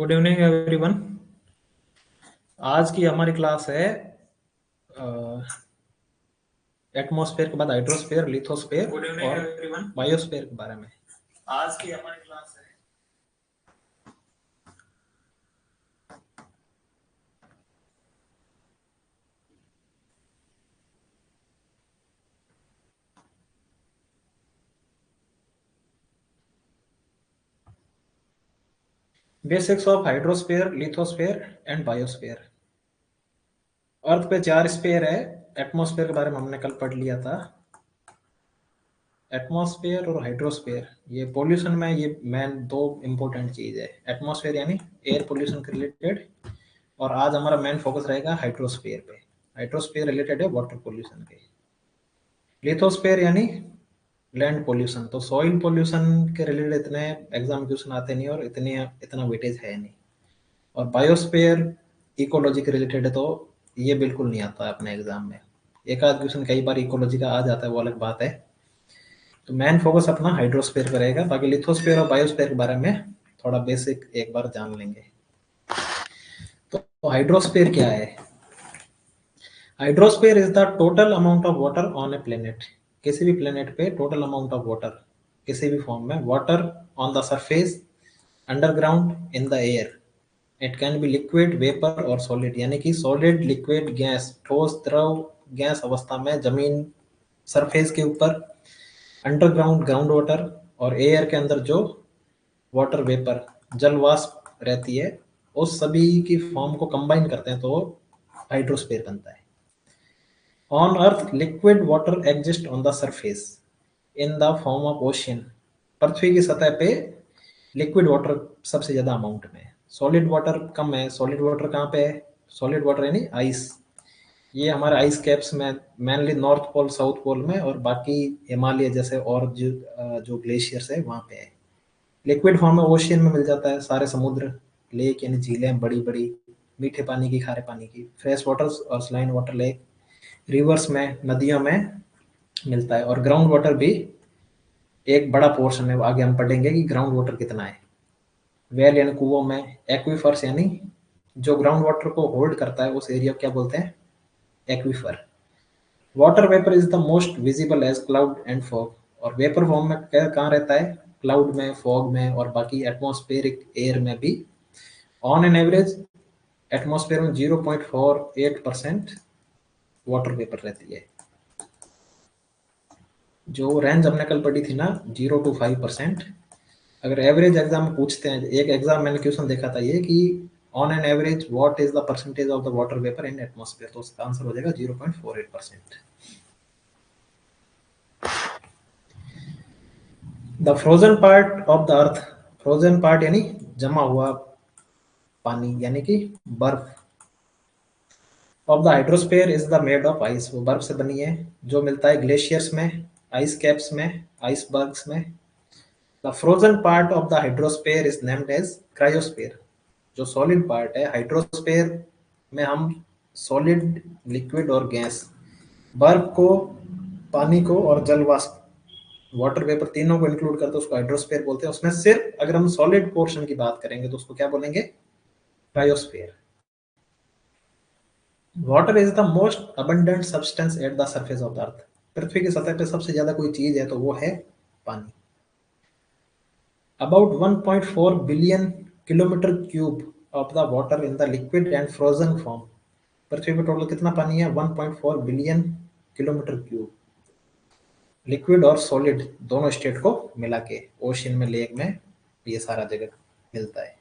Good evening everyone. आज की हमारी क्लास है एटमॉस्फेयर के बाद हाइड्रोस्फेयर, लिथोस्फेयर और बायोस्फेयर के बारे में। आज की हमारी क्लास है basics of hydrosphere, lithosphere and biosphere. Earth पे 4 स्फीयर है। एटमॉस्फेयर के बारे में हमने कल पढ़ लिया था। एटमॉस्फेयर और हाइड्रोस्फेयर ये पोल्यूशन में ये मेन दो इंपॉर्टेंट चीज है। एटमॉस्फेयर यानी एयर पोल्यूशन के रिलेटेड, और आज हमारा मेन फोकस रहेगा हाइड्रोस्फेयर पे। हाइड्रोस्फेयर रिलेटेड है वाटर पोल्यूशन के। लिथोस्फेयर यानी लैंड पोल्यूशन, तो सॉइल पोल्यूशन के रिलेटेड इतने एग्जाम क्वेश्चन आते नहीं और इतना वेटेज है नहीं। और बायोस्फेयर इकोलॉजी के रिलेटेड है, तो ये बिल्कुल नहीं आता है अपने एग्जाम में। एक आध क्वेश्चन कई बार इकोलॉजी का आ जाता है, वो अलग बात है। तो मेन फोकस अपना हाइड्रोस्फेयर का रहेगा। बाकी लिथोस्फेयर और बायोस्फेयर के बारे में थोड़ा बेसिक एक बार जान लेंगे। तो हाइड्रोस्फेयर क्या है? Hydrosphere is the total amount of water on a planet. किसी भी प्लेनेट पे टोटल अमाउंट ऑफ वाटर किसी भी फॉर्म में, water on the surface, underground, in the air. It can be liquid, vapour और सॉलिड, यानी कि सॉलिड, लिक्विड, गैस, ठोस, द्रव, गैस अवस्था में जमीन सरफेस के ऊपर, अंडरग्राउंड ग्राउंड वाटर, और एयर के अंदर जो वाटर वेपर जल वाष्प रहती है, उस सभी की फॉर्म को कंबाइन करते हैं तो हाइड्रोस्फीयर बनता है। On Earth, liquid water exists on the surface in the form of ocean. पृथ्वी की सतह पे लिक्विड वाटर सबसे ज्यादा अमाउंट में है, सॉलिड वाटर कम है। सॉलिड वाटर कहाँ पे है? सॉलिड वाटर यानी आइस, ये हमारे आइस कैप्स में, mainly north pole, south pole में, और बाकी हिमालय जैसे और जो ग्लेशियर्स है वहाँ पे है। लिक्विड फॉर्म में ओशियन में मिल जाता है, सारे समुद्र, लेक यानी झीलें बड़ी बड़ी, मीठे पानी की, खारे पानी की, फ्रेश वाटर और सलाइन वाटर लेक, रिवर्स में, नदियों में मिलता है। और ग्राउंड वाटर भी एक बड़ा पोर्शन है, आगे हम पढ़ेंगे कि ग्राउंड वाटर कितना है। वेल यानी कुओं में, एक्वीफर्स यानी जो ग्राउंड वाटर को होल्ड करता है उस एरिया को क्या बोलते हैं? Aquifer. Water vapour is the most visible as cloud and fog. और वेपर फॉर्म में कहाँ रहता है? क्लाउड में, फॉग में, और बाकी एटमॉस्फेरिक एयर में भी। ऑन एन एवरेज एटमॉस्फेयर में 0.48% वाटर वेपर रहती है। जो रेंज हमने कल पढ़ी थी ना, 0 to 5%। अगर एवरेज एग्जाम में पूछते हैं, एक एग्जाम मैंने क्वेश्चन देखा था ये कि on an average what is the percentage of the water vapour in atmosphere, तो उसका आंसर हो जाएगा 0.48%। The frozen part of the earth, frozen part यानी जमा हुआ पानी, यानी कि बर्फ। Of the hydrosphere is the made of ice, वो बर्फ से बनी है, जो मिलता है ग्लेशियर्स में, आइस कैप्स में, आइसबर्ग्स में। The frozen part of the hydrosphere is named as cryosphere. जो सॉलिड पार्ट है हाइड्रोस्फेयर में, हम सॉलिड, लिक्विड और गैस, बर्फ को, पानी को और जल वाष्प, वाटर वेपर, तीनों को इंक्लूड करते उसको हाइड्रोस्फेयर बोलते हैं। उसमें सिर्फ अगर हम सॉलिड पोर्शन की बात करेंगे तो उसको क्या बोलेंगे? Cryosphere. Water is the most abundant substance at the surface of the earth. पृथ्वी की सतह पे सबसे ज्यादा कोई चीज है तो वो है पानी। About 1.4 billion kilometre cube of the water in the liquid and frozen form. पृथ्वी पर टोटल कितना पानी है? 1.4 बिलियन किलोमीटर क्यूब, लिक्विड और सॉलिड दोनों स्टेट को मिला के, ओशियन में, लेक में, ये सारा जगह मिलता है।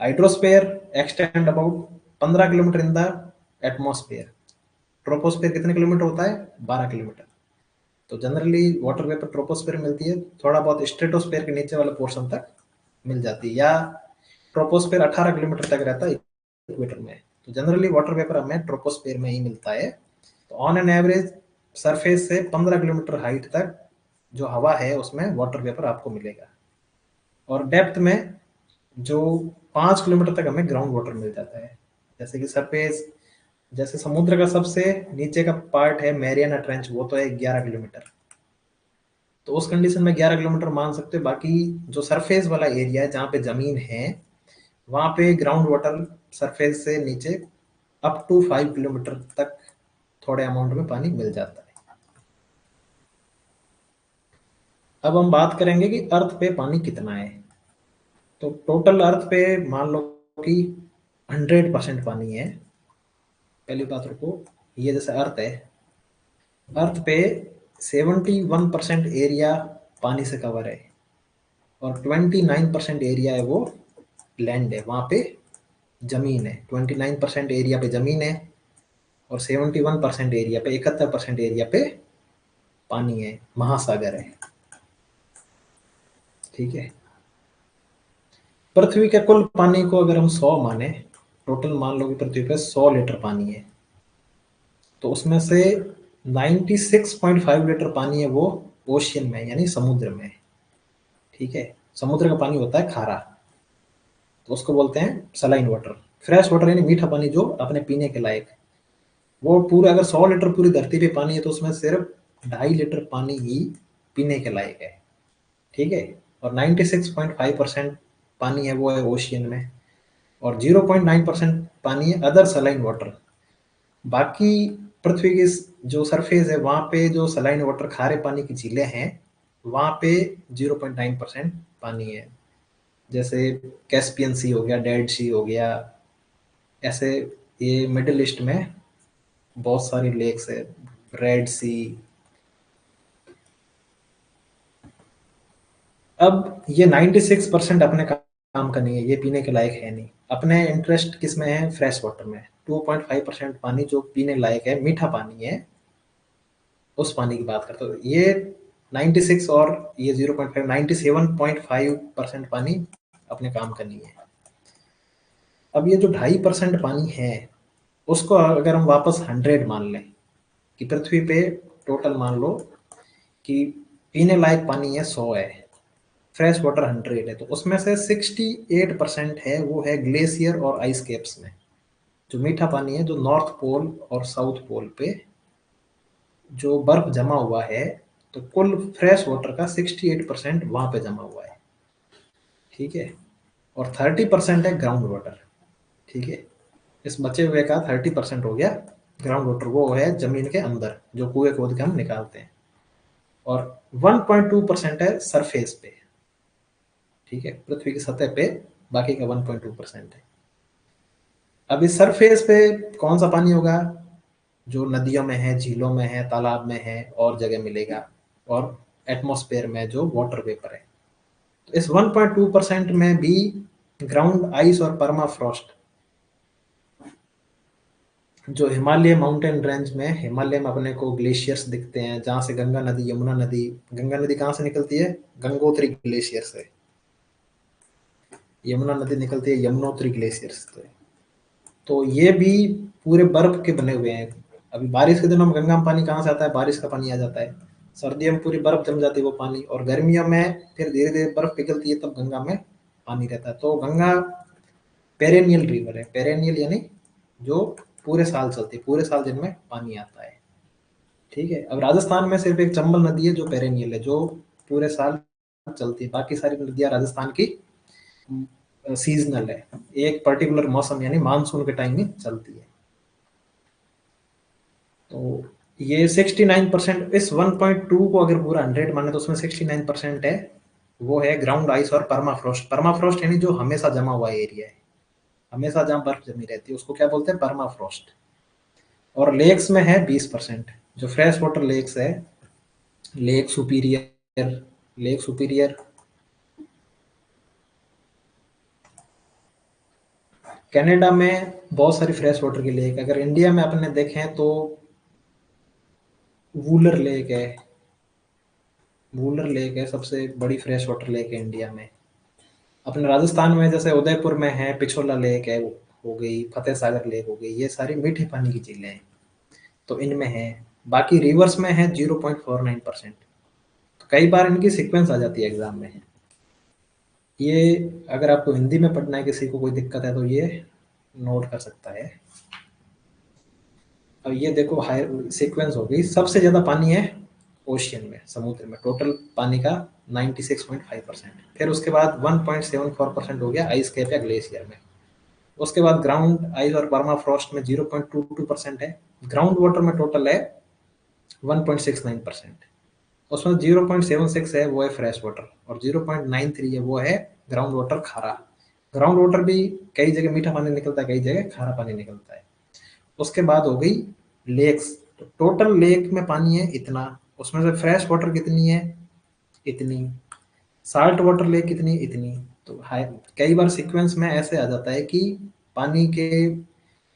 Hydrosphere extend about 15 kilometre in the atmosphere. Troposphere कितने किलोमीटर होता है? 12 किलोमीटर। तो जनरली वाटर वेपर ट्रोपोस्फेयर मिलती है, थोड़ा बहुत स्ट्रेटोस्फेयर के नीचे वाले पोर्शन तक मिल जाती है, या ट्रोपोस्फेयर 18 किलोमीटर तक रहता है इक्वेटर में। तो जनरली वाटर वेपर हमें ट्रोपोस्फेयर में ही मिलता है। तो ऑन एन एवरेज सरफेस से 15 किलोमीटर हाइट तक जो हवा है उसमें वाटर वेपर आपको मिलेगा। और डेप्थ में जो 5 किलोमीटर तक हमें ग्राउंड वाटर मिल जाता है। जैसे कि सरफेस, जैसे समुद्र का सबसे नीचे का पार्ट है मैरियाना ट्रेंच, वो तो है 11 किलोमीटर। तो उस कंडीशन में 11 किलोमीटर मान सकते हो। बाकी जो सरफेस वाला एरिया है जहाँ पे जमीन है वहाँ पे ग्राउंड वाटर सरफेस से नीचे अप टू 5 किलोमीटर तक थोड़े अमाउंट में पानी मिल जाता है। अब हम बात करेंगे कि अर्थ पे पानी कितना है। तो टोटल अर्थ पे मान लो कि 100% पानी है। पहली बात रुको, ये जैसे अर्थ है, अर्थ पे 71% एरिया पानी से कवर है और 29% एरिया है वो लैंड है, वहाँ पे जमीन है। 29% एरिया पे जमीन है और 71% एरिया पे, 71% एरिया पे पानी है, महासागर है। ठीक है। पृथ्वी के कुल पानी को अगर हम 100 माने, टोटल मान लो कि पृथ्वी पे 100 लीटर पानी है, तो उसमें से 96.5 लीटर पानी है वो ओशियन में यानी समुद्र में। ठीक है। समुद्र का पानी होता है खारा, तो उसको बोलते हैं सलाइन वाटर। फ्रेश वाटर यानी मीठा पानी जो अपने पीने के लायक, वो पूरा अगर 100 लीटर पूरी धरती पे पानी है तो उसमें सिर्फ 2.5 लीटर पानी ही पीने के लायक है। ठीक है। और 96.5% पानी है वो है ओशियन में और 0.9% पानी है अदर सलाइन वाटर। बाकी पृथ्वी की जो सरफेस है वहाँ पे जो सलाइन वाटर खारे पानी की झीलें हैं वहाँ पे 0.9% पानी है। जैसे कैस्पियन सी हो गया, डेड सी हो गया, ऐसे ये मिडिल ईस्ट में बहुत सारी लेक्स है, रेड सी। अब ये 96% अपने काम का नहीं है, ये पीने के लायक है नहीं। अपने इंटरेस्ट किस में है? फ्रेश वाटर में। 2.5% पानी जो पीने लायक है, मीठा पानी है, उस पानी की बात करते हो। ये 96 और ये 0.5, 97.5% पानी अपने काम का नहीं है। अब ये जो 2.5% पानी है उसको अगर हम वापस 100 मान लें कि पृथ्वी पे टोटल मान लो कि पीने लायक पानी है 100 है, फ्रेश वाटर 100 है, तो उसमें से 68% है वो है ग्लेशियर और आइस कैप्स में। जो मीठा पानी है जो नॉर्थ पोल और साउथ पोल पे जो बर्फ जमा हुआ है, तो कुल फ्रेश वाटर का 68% वहां पे जमा हुआ है। ठीक है। और 30% है ग्राउंड वाटर। ठीक है। इस बचे हुए का 30% हो गया ग्राउंड वाटर, वो है जमीन के अंदर जो कुएं खोद के हम निकालते हैं। और 1.2% है सरफेस पे। ठीक है। पृथ्वी की सतह पे बाकी का 1.2% है। अब इस सरफेस पे कौन सा पानी होगा? जो नदियों में है, झीलों में है, तालाब में है और जगह मिलेगा, और एटमॉस्फेयर में जो वाटर वेपर है। तो इस 1.2% में भी ग्राउंड आइस और परमाफ्रॉस्ट, जो हिमालय माउंटेन रेंज में, हिमालय में अपने को ग्लेशियर्स दिखते हैं जहां से गंगा नदी, यमुना नदी, गंगा नदी कहाँ से निकलती है? गंगोत्री ग्लेशियर से। यमुना नदी निकलती है यमुनोत्री ग्लेशियर से। तो ये भी पूरे बर्फ के बने हुए हैं। अभी बारिश के दिनों में गंगा में पानी कहाँ से आता है? बारिश का पानी आ जाता है। सर्दियों में पूरी बर्फ जम जाती है वो पानी, और गर्मियों में फिर धीरे धीरे बर्फ पिघलती है, तब गंगा में पानी रहता है। तो गंगा पेरेनियल रिवर है। पेरेनियल यानी जो पूरे साल चलती है, पूरे साल दिन में पानी आता है। ठीक है। अब राजस्थान में सिर्फ एक चंबल नदी है जो पेरेनियल है, जो पूरे साल चलती है। बाकी सारी नदियां राजस्थान की सीजनल है, एक पर्टिकुलर मौसम यानी मानसून के टाइम में चलती है। तो ये 69%, इस 1.2 को अगर पूरा 100 माने तो उसमें 69% है वो है ग्राउंड आइस और परमाफ्रॉस्ट। परमाफ्रॉस्ट यानी जो हमेशा जमा हुआ एरिया है, हमेशा जहाँ बर्फ जमी रहती है उसको क्या बोलते हैं? परमाफ्रॉस्ट। और लेक्स में है 20%, जो फ्रेश वाटर लेक्स है, lake superior, lake superior Canada में बहुत सारी फ्रेश वाटर की लेक। अगर इंडिया में अपने देखें तो वूलर लेक है, वूलर लेक है सबसे बड़ी फ्रेश वाटर लेक है इंडिया में। अपने राजस्थान में जैसे उदयपुर में है पिछोला लेक है, हो गई फतेह सागर लेक हो गई, ये सारी मीठे पानी की झीलें हैं, तो इनमें है। बाकी रिवर्स में है 0.49%। तो कई बार इनकी सीक्वेंस आ जाती है एग्जाम में। ये अगर आपको हिंदी में पढ़ना है, किसी को कोई दिक्कत है तो ये नोट कर सकता है। अब ये देखो हाई सीक्वेंस हो गई, सबसे ज्यादा पानी है ओशियन में, समुद्र में। टोटल पानी का 96.5%। फिर उसके बाद 1.74% हो गया आइस कैप या ग्लेशियर में। उसके बाद ग्राउंड आइस और परमाफ्रॉस्ट में 0.22% है। ग्राउंड वाटर में टोटल है 1.69%। उसमें 0.76 है वो है फ्रेश वाटर, और 0.93 है वो है ग्राउंड वाटर खारा। ग्राउंड वाटर भी कई जगह मीठा पानी निकलता है, कई जगह खारा पानी निकलता है। उसके बाद हो गई लेक्स। तो टोटल लेक में पानी है इतना, उसमें से फ्रेश वाटर कितनी है, इतनी। साल्ट वाटर लेक कितनी, इतनी। तो कई बार सीक्वेंस में ऐसे आ जाता है कि पानी के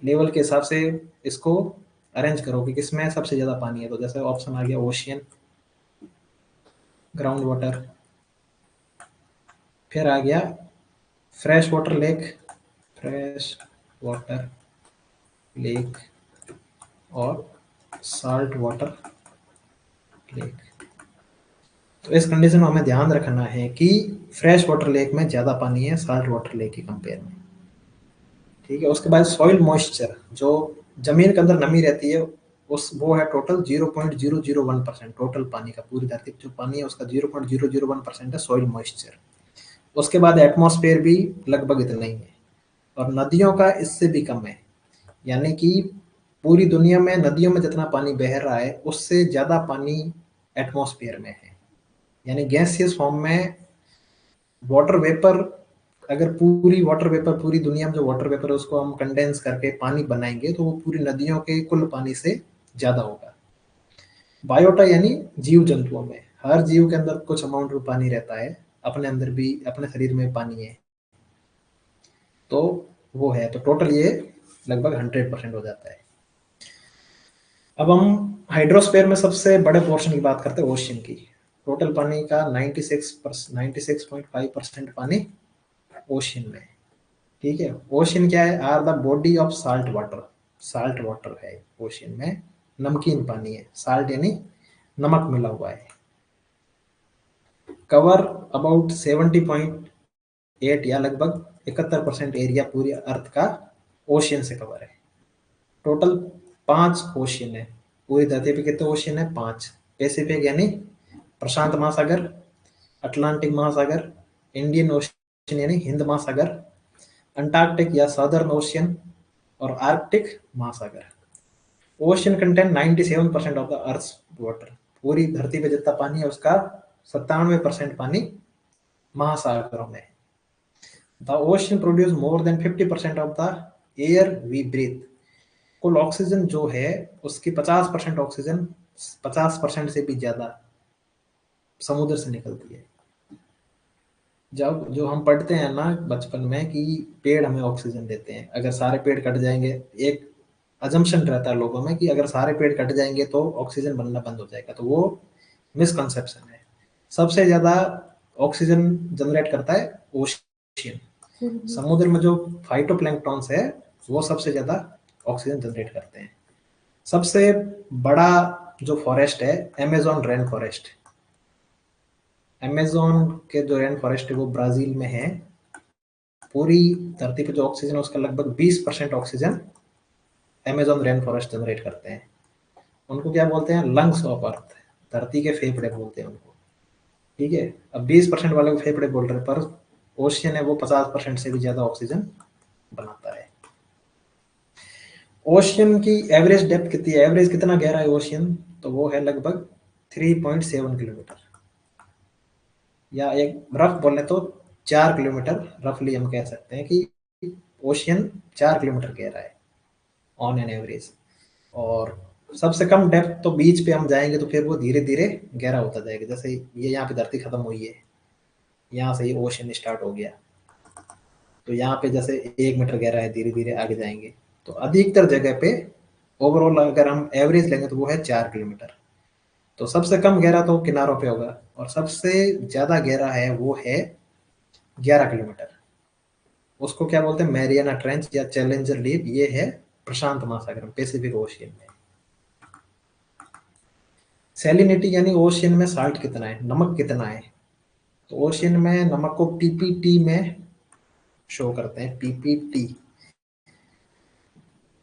लेवल के हिसाब से इसको अरेंज करो कि किसमें सबसे ज्यादा पानी है। तो जैसे ऑप्शन आ गया ओशियन, ग्राउंड वाटर, फिर आ गया fresh water lake, fresh water lake, और साल्ट वाटर लेक। तो इस कंडीशन में हमें ध्यान रखना है कि फ्रेश वाटर लेक में ज़्यादा पानी है साल्ट वाटर लेक के कंपेयर में। ठीक है। उसके बाद सॉइल मॉइस्चर, जो जमीन के अंदर नमी रहती है, उस वो है टोटल 0.001%। टोटल पानी का, पूरी धरती जो पानी है उसका 0.001% है सॉइल मॉइस्चर। उसके बाद एटमॉस्फेयर भी लगभग इतना ही है, और नदियों का इससे भी कम है। यानी कि पूरी दुनिया में नदियों में जितना पानी बह रहा है उससे ज़्यादा पानी एटमॉस्फेयर में है। यानी गैसियस फॉर्म में वाटर वेपर, अगर पूरी वाटर वेपर, पूरी दुनिया में जो वाटर वेपर है उसको हम कंडेंस करके पानी बनाएंगे तो वो पूरी नदियों के कुल पानी से ज़्यादा होगा। बायोटा यानी जीव जंतुओं में, हर जीव के अंदर कुछ अमाउंट में पानी रहता है, अपने अंदर भी, अपने शरीर में पानी है, तो वो है। तो टोटल ये लगभग 100% हो जाता है। अब हम हाइड्रोस्फीयर में सबसे बड़े पोर्शन की बात करते हैं, ओशियन की। टोटल पानी का 96.5% पानी ओशियन में। ठीक है। ओशियन क्या है, are the body of salt water. Salt water है ओशियन में, नमकीन पानी है, साल्ट यानी नमक मिला हुआ है। कवर अबाउट 70.8 या लगभग 71% एरिया पूरी अर्थ का ओशियन से कवर है। टोटल 5 ओशियन है पूरी धरती पे। कितने ओशियन है, 5। पैसिफिक यानी प्रशांत महासागर, अटलांटिक महासागर, इंडियन ओशियन यानी हिंद महासागर, अंटार्कटिक या सदर्न ओशियन, और आर्कटिक महासागर। Ocean contain 97% of the earth water. पूरी धरती पे जितना पानी है उसका 97% पानी महासागरों में है। The ocean produce more than 50% of the air we breathe. कुल ऑक्सीजन जो है उसकी 50% ऑक्सीजन, 50% से भी ज्यादा समुद्र से निकलती है। जब जो हम पढ़ते हैं ना बचपन में कि पेड़ हमें ऑक्सीजन देते हैं, अगर सारे पेड़ कट जाएंगे, एक अजम्पशन रहता है लोगों में कि अगर सारे पेड़ कट जाएंगे तो ऑक्सीजन बनना बंद हो जाएगा, तो वो मिसकंसेप्शन है। सबसे ज्यादा ऑक्सीजन जनरेट करता है ओशियन। समुद्र में जो फाइटोप्लैंक्टॉन्स है वो सबसे ज्यादा ऑक्सीजन जनरेट करते हैं। सबसे बड़ा जो फॉरेस्ट है अमेजोन रेन फॉरेस्ट। अमेजोन के जो रेन फॉरेस्ट है वो ब्राजील में है। पूरी धरती पे जो ऑक्सीजन है उसका लगभग 20% oxygen Amazon rain forest generate करते हैं। उनको क्या बोलते हैं, लंग्स ऑफ अर्थ, धरती के फेफड़े बोलते हैं उनको। ठीक है। अब 20% वाले को फेफड़े बोल रहे हैं, पर ओशियन है वो 50% से भी ज्यादा ऑक्सीजन बनाता है। ओशियन की एवरेज डेप्थ कितनी है, एवरेज कितना गहरा है ओशियन, तो वो है लगभग 3.7 किलोमीटर, या एक रफ बोले तो 4 किलोमीटर। रफली हम कह सकते हैं कि ओशियन 4 किलोमीटर गहरा है ऑन एन एवरेज। और सबसे कम डेप्थ तो बीच पे हम जाएंगे तो फिर वो धीरे धीरे गहरा होता जाएगा। जैसे ये यहाँ पे धरती खत्म हुई है, यहाँ से ये ओशन स्टार्ट हो गया, तो यहाँ पे जैसे 1 मीटर गहरा है, धीरे धीरे आगे जाएंगे। तो अधिकतर जगह पे ओवरऑल अगर हम एवरेज लेंगे तो वो है 4 किलोमीटर। तो सबसे कम गहरा तो किनारों पे होगा, और सबसे ज्यादा गहरा है वो है 11 किलोमीटर। उसको क्या बोलते हैं, मैरियाना ट्रेंच या चैलेंजर डीप। ये है प्रशांत महासागर में, पैसिफिक ओशियन में। सैलिनिटी यानी ओशियन में साल्ट कितना है, नमक कितना है। तो ओशियन में नमक को पीपीटी में शो करते हैं, पीपीटी,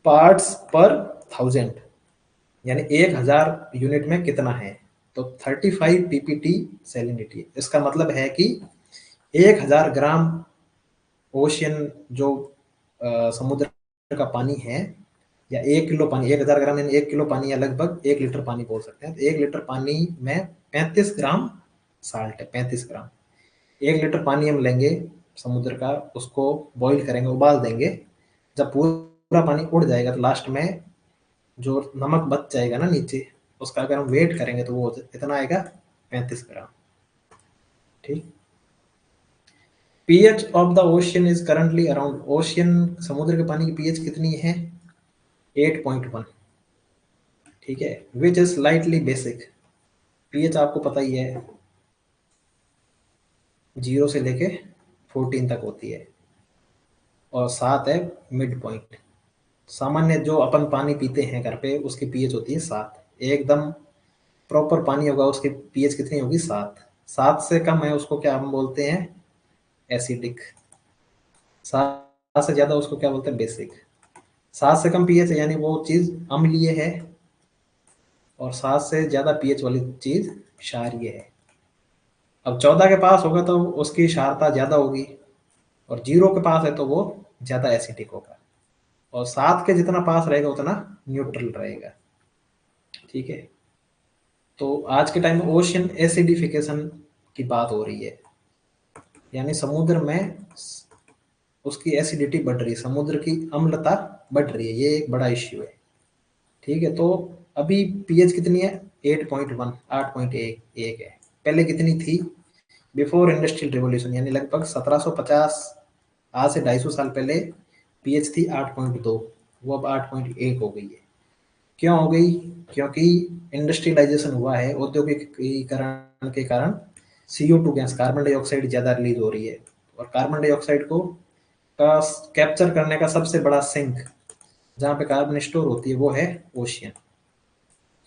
पार्ट्स पर थाउजेंड, यानी 1000 यूनिट में कितना है। तो 35 ppt सैलिनिटी। इसका मतलब है कि 1000 ग्राम ओशियन जो समुद्र का पानी है, या 1 किलो पानी, 1000 ग्राम यानी 1 किलो पानी, या लगभग 1 लीटर पानी बोल सकते हैं। तो 1 लीटर पानी में 35 ग्राम साल्ट है, 35 ग्राम। 1 लीटर पानी हम लेंगे समुद्र का, उसको बॉईल करेंगे, उबाल देंगे। जब पूरा पानी उड़ जाएगा तो लास्ट में जो नमक बच जाएगा ना नीचे, उसका अगर हम वेट करेंगे तो वो इतना आएगा, 35 ग्राम। ठीक। PH of the ocean is currently around, ocean समुद्र के पानी की पीएच कितनी है? 8.1। ठीक है, which is slightly basic. PH आपको पता ही है, 0 से लेके 14 तक होती है, और 7 है मिड पॉइंट। सामान्य जो अपन पानी पीते हैं घर पे, उसकी पीएच होती है 7। एकदम प्रॉपर पानी होगा उसकी पीएच कितनी होगी? 7। 7 से कम है उसको क्या हम बोलते हैं? एसिडिक। 7 से ज्यादा उसको क्या बोलते हैं? बेसिक। 7 से कम पीएच है यानी वो चीज अम्लीय है, और 7 से ज्यादा पीएच वाली चीज क्षारीय है। अब 14 के पास होगा तो उसकी क्षारता ज्यादा होगी, और 0 के पास है तो वो ज्यादा एसिडिक होगा, और 7 के जितना पास रहेगा उतना न्यूट्रल रहेगा। ठीक है। तो आज के टाइम में ओशियन एसिडिफिकेशन की बात हो रही है, यानी समुद्र में उसकी एसिडिटी बढ़ रही है, समुद्र की अम्लता बढ़ रही है, ये एक बड़ा इश्यू है। ठीक है। तो अभी पीएच कितनी है? 8.1, 8.1 है। पहले कितनी थी? बिफोर इंडस्ट्रियल रिवॉल्यूशन, यानी लगभग 1750, आज से 250 साल पहले पीएच थी 8.2, वो अब 8.1 हो गई है। क्यों हो गई? क्योंकि इंडस्ट्रियलाइजेशन हुआ है, औद्योगिकीकरण के कारण CO2 गैस, कार्बन डाइऑक्साइड ज़्यादा रिलीज हो रही है, और कार्बन डाइऑक्साइड को का कैप्चर करने का सबसे बड़ा सिंक जहाँ पे कार्बन स्टोर होती है वो है ओशियन।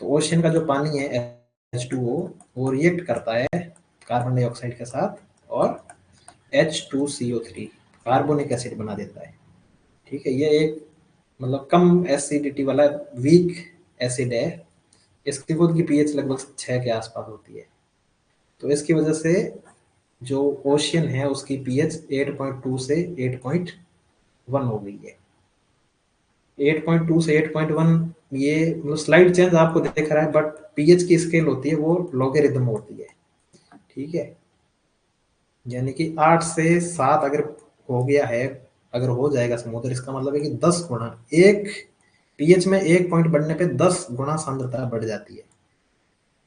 तो ओशियन का जो पानी है H2O, वो रिएक्ट करता है कार्बन डाइऑक्साइड के साथ, और H2CO3 कार्बोनिक एसिड बना देता है। ठीक है। ये एक मतलब कम एसिडिटी वाला वीक एसिड है। इसकी खुद की पीएच लगभग 6 के आसपास होती है। तो इसकी वजह से जो ओशियन है उसकी पीएच 8.2 से 8.1 हो गई है। 8.2 से 8.1, ये मतलब स्लाइड चेंज आपको दिख रहा है, बट पीएच की स्केल होती है वो लॉगरिथम होती है। ठीक है। यानी कि 8 से 7 अगर हो गया है, अगर हो जाएगा समुद्र, इसका मतलब है कि 10 गुना, एक पीएच में 1 पॉइंट बढ़ने पे 10 गुना सांद्रता बढ़ जाती है।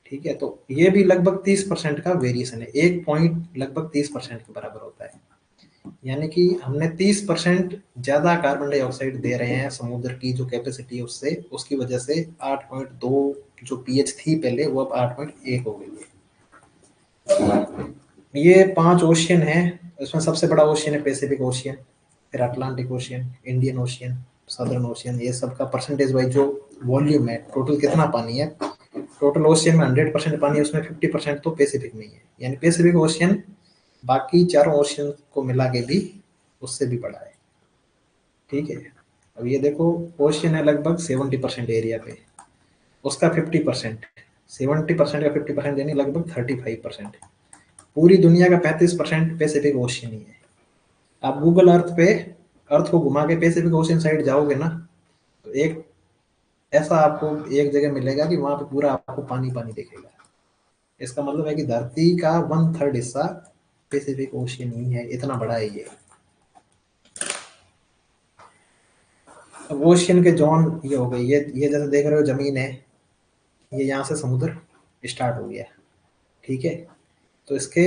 ठीक है। तो ये भी लगभग 30% का वेरिएशन है, 1 पॉइंट लगभग 30% के बराबर होता है। यानी कि हमने 30% ज्यादा कार्बन डाइऑक्साइड दे रहे हैं समुद्र की जो कैपेसिटी है उससे, उसकी वजह से 8.2 जो पीएच थी पहले वो अब 8.1 हो गई है। ये 5 ओशियन है, इसमें सबसे बड़ा ओशियन है पैसिफिक ओशियन, फिर Atlantic ocean, Indian ocean, southern ocean. ये सबका परसेंटेज वाइज जो वॉल्यूम है, टोटल कितना पानी है, टोटल ओशियन में 100% पानी है, उसमें 50% तो पैसिफिक में ही है। यानी पैसिफिक ओशियन बाकी चारों ओशियन को मिला के भी उससे भी बड़ा है। ठीक है। अब ये देखो, ओशियन है लगभग 70% एरिया पे, उसका 50%, 70% का 50% यानी लगभग 35%। पूरी दुनिया का 35% पैसिफिक ओशियन ही है। आप गूगल अर्थ पे अर्थ को घुमा के पैसिफिक ओशियन साइड जाओगे ना, तो एक ऐसा आपको एक जगह मिलेगा कि वहां पे पूरा आपको पानी पानी दिखेगा। इसका मतलब है कि धरती का 1/3 हिस्सा पैसिफिक ओशियन ही है, इतना बड़ा है ये। अब ओशियन के जोन ये हो गए, ये जैसे देख रहे हो जमीन है, ये यहाँ से समुद्र स्टार्ट हो गया। ठीक है। तो इसके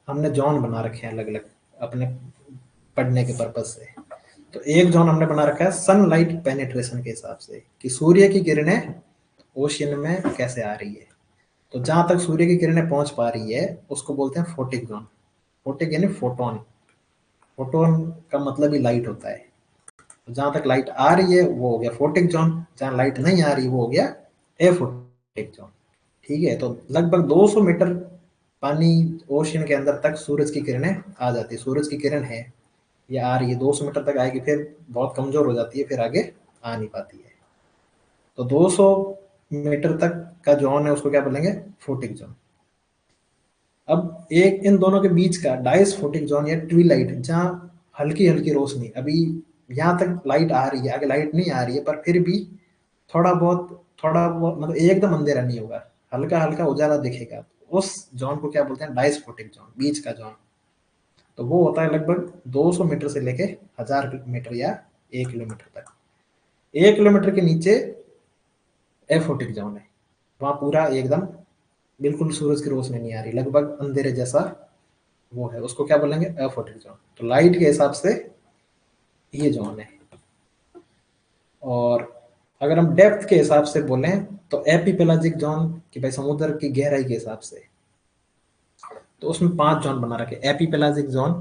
हमने जोन बना रखे हैं अलग अलग अपने पढ़ने के पर्पज से। तो एक जोन हमने बना रखा है सनलाइट पेनिट्रेशन के हिसाब से, कि सूर्य की किरणें ओशियन में कैसे आ रही है। तो जहां तक सूर्य की किरणें पहुंच पा रही है उसको बोलते हैं फोटिक जोन। फोटिक यानी फोटोन, फोटोन का मतलब ही लाइट होता है। तो जहां तक लाइट आ रही है वो हो गया फोटिक जोन, जहां लाइट नहीं आ रही वो हो गया एफोटिक जोन। ठीक है। तो लगभग 200 मीटर पानी ओशियन के अंदर तक सूरज की किरणें आ जाती है। सूरज की किरण है, ये आ रही है 200 मीटर तक आएगी, फिर बहुत कमजोर हो जाती है, फिर आगे आ नहीं पाती है। तो 200 मीटर तक का जोन है उसको क्या बोलेंगे, फोटिक जोन। अब एक इन दोनों के बीच का डायस्फोटिक जोन या ट्विलाइट, जहाँ हल्की हल्की रोशनी, अभी यहाँ तक लाइट आ रही है, आगे लाइट नहीं आ रही है, पर फिर भी थोड़ा बहुत मतलब एकदम अंधेरा नहीं होगा, हल्का हल्का उजाला दिखेगा, उस जोन को क्या बोलते हैं, डायस्फोटिक जोन, बीच का जोन। तो वो होता है लगभग 200 मीटर से लेके 1000 मीटर या 1 किलोमीटर तक। 1 किलोमीटर के नीचे एफोटिक जोन है, वहां पूरा एकदम बिल्कुल सूरज की रोशनी नहीं आ रही, लगभग अंधेरे जैसा वो है, उसको क्या बोलेंगे, एफोटिक जोन। तो लाइट के हिसाब से ये जोन है। और अगर हम डेप्थ के हिसाब से बोलें तो एपीपेलाजिक जोन, कि भाई समुद्र की गहराई के हिसाब से, तो उसमें 5 जोन बना रखे। एपीपेलाजिक जोन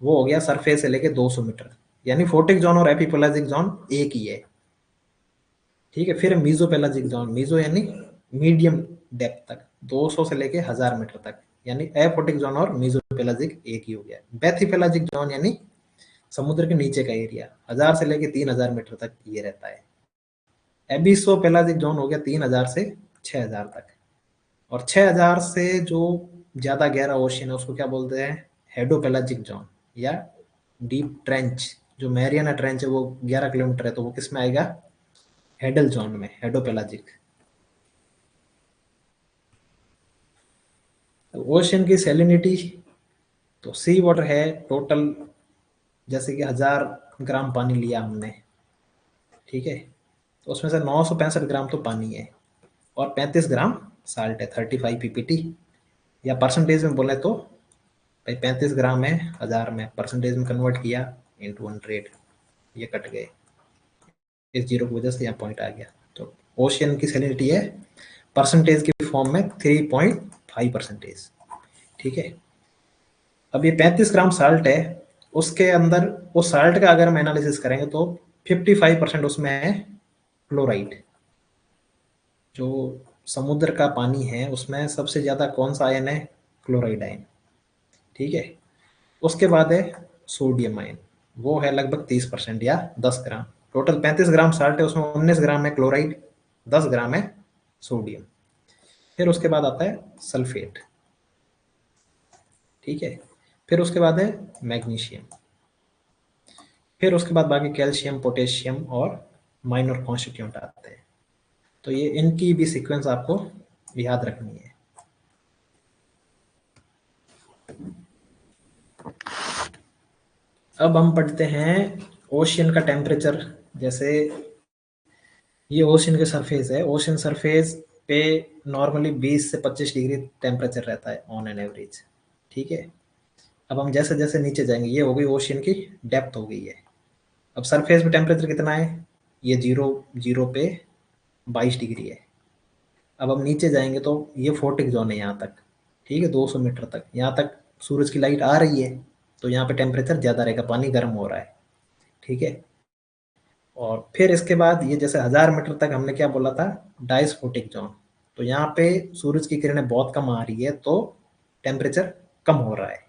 वो हो गया सरफेस से लेके 200 मीटर, यानी फोटिक जोन और एपीपेलाजिक जोन एक ही है। ठीक है, फिर मीजोपेलाजिक जोन, मीजो यानी मीडियम डेप्थ तक, 200 से लेके 1000 मीटर तक, यानी एफोटिक जोन और मीजोपेलाजिक एक ही हो गया। बेथीपेलाजिक जोन यानी समुद्र के नीचे का एरिया, 1000 से लेके 3000 मीटर तक ये रहता है। एबिसोपेलाजिक जोन हो गया 3000 से 6000 तक। और 6000 से जो ज्यादा गहरा ओशियन है उसको क्या बोलते हैं, हेडोपेलाजिक जोन या डीप ट्रेंच। जो मैरियाना ट्रेंच है वो 11 किलोमीटर है, तो वो किस में आएगा, हेडल जोन में, हेडोपेलाजिक। ओशियन की सैलिनिटी, तो सी वाटर है टोटल, जैसे कि 1000 ग्राम पानी लिया हमने, ठीक है, तो उसमें से 965 ग्राम तो पानी है, और 35 ग्राम साल्ट है, 35 पीपीटी। या परसेंटेज में बोले तो भाई 35 ग्राम है 1000 में, परसेंटेज में कन्वर्ट किया इंटू 100, ये कट गए, इस जीरो की वजह से यहाँ पॉइंट आ गया। तो ओशियन की सैलिनिटी है परसेंटेज की फॉर्म में 3.5%। ठीक है, अब ये 35 ग्राम साल्ट है, उसके अंदर उस साल्ट का अगर हम एनालिसिस करेंगे तो 55% उसमें है क्लोराइड। जो समुद्र का पानी है उसमें सबसे ज्यादा कौन सा आयन है, क्लोराइड आयन। ठीक है, उसके बाद है सोडियम आयन, वो है लगभग 30% या 10 ग्राम। टोटल 35 ग्राम साल्ट है, उसमें 19 ग्राम है क्लोराइड, 10 ग्राम है सोडियम। फिर उसके बाद आता है सल्फेट। ठीक है, फिर उसके बाद है मैग्नीशियम, फिर उसके बाद बाकी कैल्शियम, पोटेशियम और माइनर कॉन्स्टिट्यूंट आते हैं। तो ये इनकी भी सीक्वेंस आपको याद रखनी है। अब हम पढ़ते हैं ओशियन का टेम्परेचर। जैसे ये ओशियन के सरफेस है, ओशियन सरफेस पे नॉर्मली 20 से 25 डिग्री टेम्परेचर रहता है ऑन एन एवरेज। ठीक है, अब हम जैसे जैसे नीचे जाएंगे, ये हो गई ओशियन की डेप्थ हो गई है। अब सरफेस पे टेम्परेचर कितना है, ये जीरो जीरो पे 22 डिग्री है। अब हम नीचे जाएंगे तो ये फोर्टिक जोन है यहाँ तक, ठीक है, 200 मीटर तक, यहाँ तक सूरज की लाइट आ रही है, तो यहाँ पे टेम्परेचर ज़्यादा रहेगा, पानी गर्म हो रहा है। ठीक है, और फिर इसके बाद ये जैसे 1000 मीटर तक हमने क्या बोला था, डायस्फोटिक जोन। तो यहाँ पे सूरज की किरणें बहुत कम आ रही है, तो टेम्परेचर कम हो रहा है।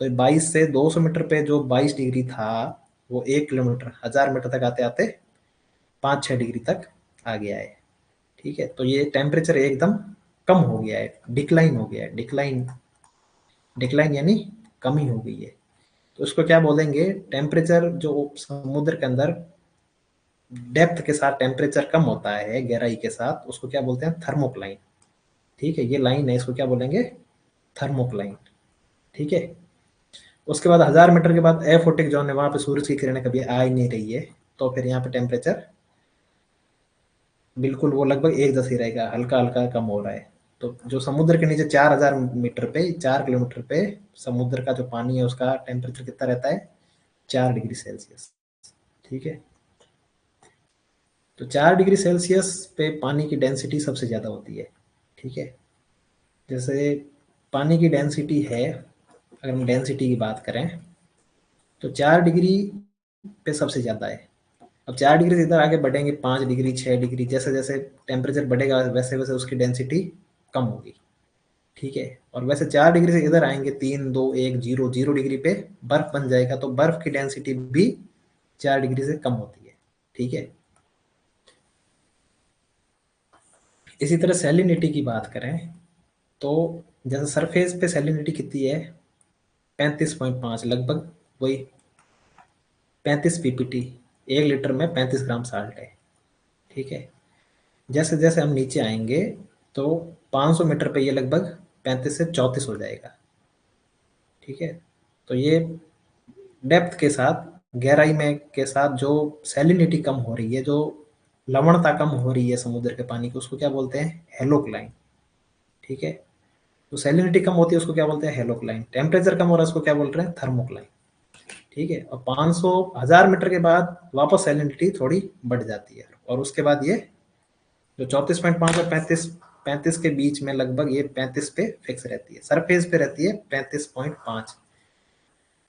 तो 22 से 200 मीटर पे जो 22 डिग्री था, वो 1 किलोमीटर 1000 मीटर तक आते आते 5-6 डिग्री तक आ गया है। ठीक है, तो ये टेम्परेचर एकदम कम हो गया है, डिक्लाइन हो गया है, डिक्लाइन, डिक्लाइन यानी कमी हो गई है। तो इसको क्या बोलेंगे, टेम्परेचर जो समुद्र के अंदर डेप्थ के साथ टेम्परेचर कम होता है गहराई के साथ, उसको क्या बोलते हैं, थर्मोक्लाइन। ठीक है, ये लाइन है, इसको क्या बोलेंगे, थर्मोक्लाइन। ठीक है, उसके बाद 1000 मीटर के बाद एफोटिक जोन है, वहां पे सूरज की किरणें कभी आ ही नहीं रही है, तो फिर यहाँ पे टेम्परेचर बिल्कुल वो लगभग एक जैसे ही रहेगा, हल्का हल्का कम हो रहा है। तो जो समुद्र के नीचे 4000 मीटर पे, 4 किलोमीटर पे समुद्र का जो पानी है उसका टेम्परेचर कितना रहता है, 4 डिग्री सेल्सियस। ठीक है, तो 4 डिग्री सेल्सियस पे पानी की डेंसिटी सबसे ज़्यादा होती है। ठीक है, जैसे पानी की डेंसिटी है, अगर हम डेंसिटी की बात करें तो 4 डिग्री पे सबसे ज़्यादा है। अब 4 डिग्री से इधर आगे बढ़ेंगे, 5 डिग्री, 6 डिग्री, जैसे जैसे टेम्परेचर बढ़ेगा वैसे वैसे उसकी डेंसिटी कम होगी। ठीक है, और वैसे 4 डिग्री से इधर आएंगे, 3, 2, 1, 0, 0 डिग्री पे बर्फ बन जाएगा, तो बर्फ की डेंसिटी भी 4 डिग्री से कम होती है। ठीक है, इसी तरह सैलिनिटी की बात करें तो जैसे सरफेस पे सैलिनिटी कितनी है, 35.5 लगभग, वही 35 ppt, 1 लीटर में 35 ग्राम साल्ट है। ठीक है, जैसे जैसे हम नीचे आएंगे तो 500 मीटर पे ये लगभग 35 से 34 हो जाएगा। ठीक है, तो ये डेप्थ के साथ, गहराई में के साथ जो सैलिनिटी कम हो रही है, जो लवणता कम हो रही है समुद्र के पानी की, उसको क्या बोलते हैं, हेलोक्लाइन। ठीक है, तो सैलिनिटी कम होती है उसको क्या बोलते हैं, हेलोक्लाइन। टेम्परेचर कम हो रहा है उसको क्या बोल रहे हैं, थर्मोक्लाइन। ठीक है, और 500 1000 मीटर के बाद वापस सैलिनिटी थोड़ी बढ़ जाती है, और उसके बाद ये जो 34.5 और 35 के बीच में लगभग ये 35 पे फिक्स रहती है, सरफेस पे रहती है 35.5।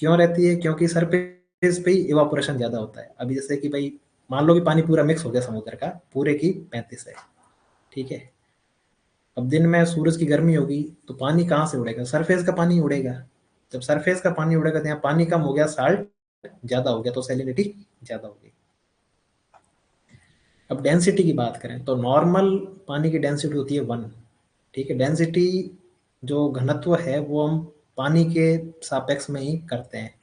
क्यों रहती है, क्योंकि सरफेस पे ही इवापोरेशन ज्यादा होता है। अभी जैसे कि भाई मान लो कि पानी पूरा मिक्स हो गया समुद्र का, पूरे की 35 है। ठीक है, अब दिन में सूरज की गर्मी होगी तो पानी कहाँ से उड़ेगा, सरफेस का पानी उड़ेगा। जब सरफेस का पानी उड़ेगा तो यहाँ पानी कम हो गया, साल्ट ज्यादा हो गया, तो सैलिनिटी ज्यादा होगी। अब डेंसिटी की बात करें तो नॉर्मल पानी की डेंसिटी होती है 1। ठीक है, डेंसिटी जो घनत्व है वो हम पानी के सापेक्ष में ही करते हैं,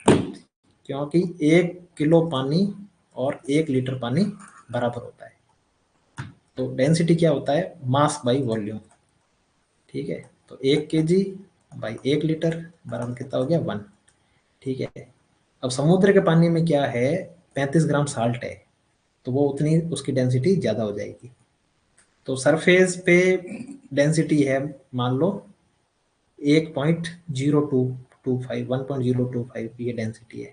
क्योंकि 1 किलो पानी और 1 लीटर पानी बराबर होता है। तो डेंसिटी क्या होता है, मास बाई वॉल्यूम। ठीक है, तो 1 kg बाई 1 लीटर बराबर कितना हो गया, 1। ठीक है, अब समुद्र के पानी में क्या है, 35 ग्राम साल्ट है, तो वो उतनी उसकी डेंसिटी ज़्यादा हो जाएगी। तो सरफेस पे डेंसिटी है मान लो 1.0225, 1.025 ये डेंसिटी है।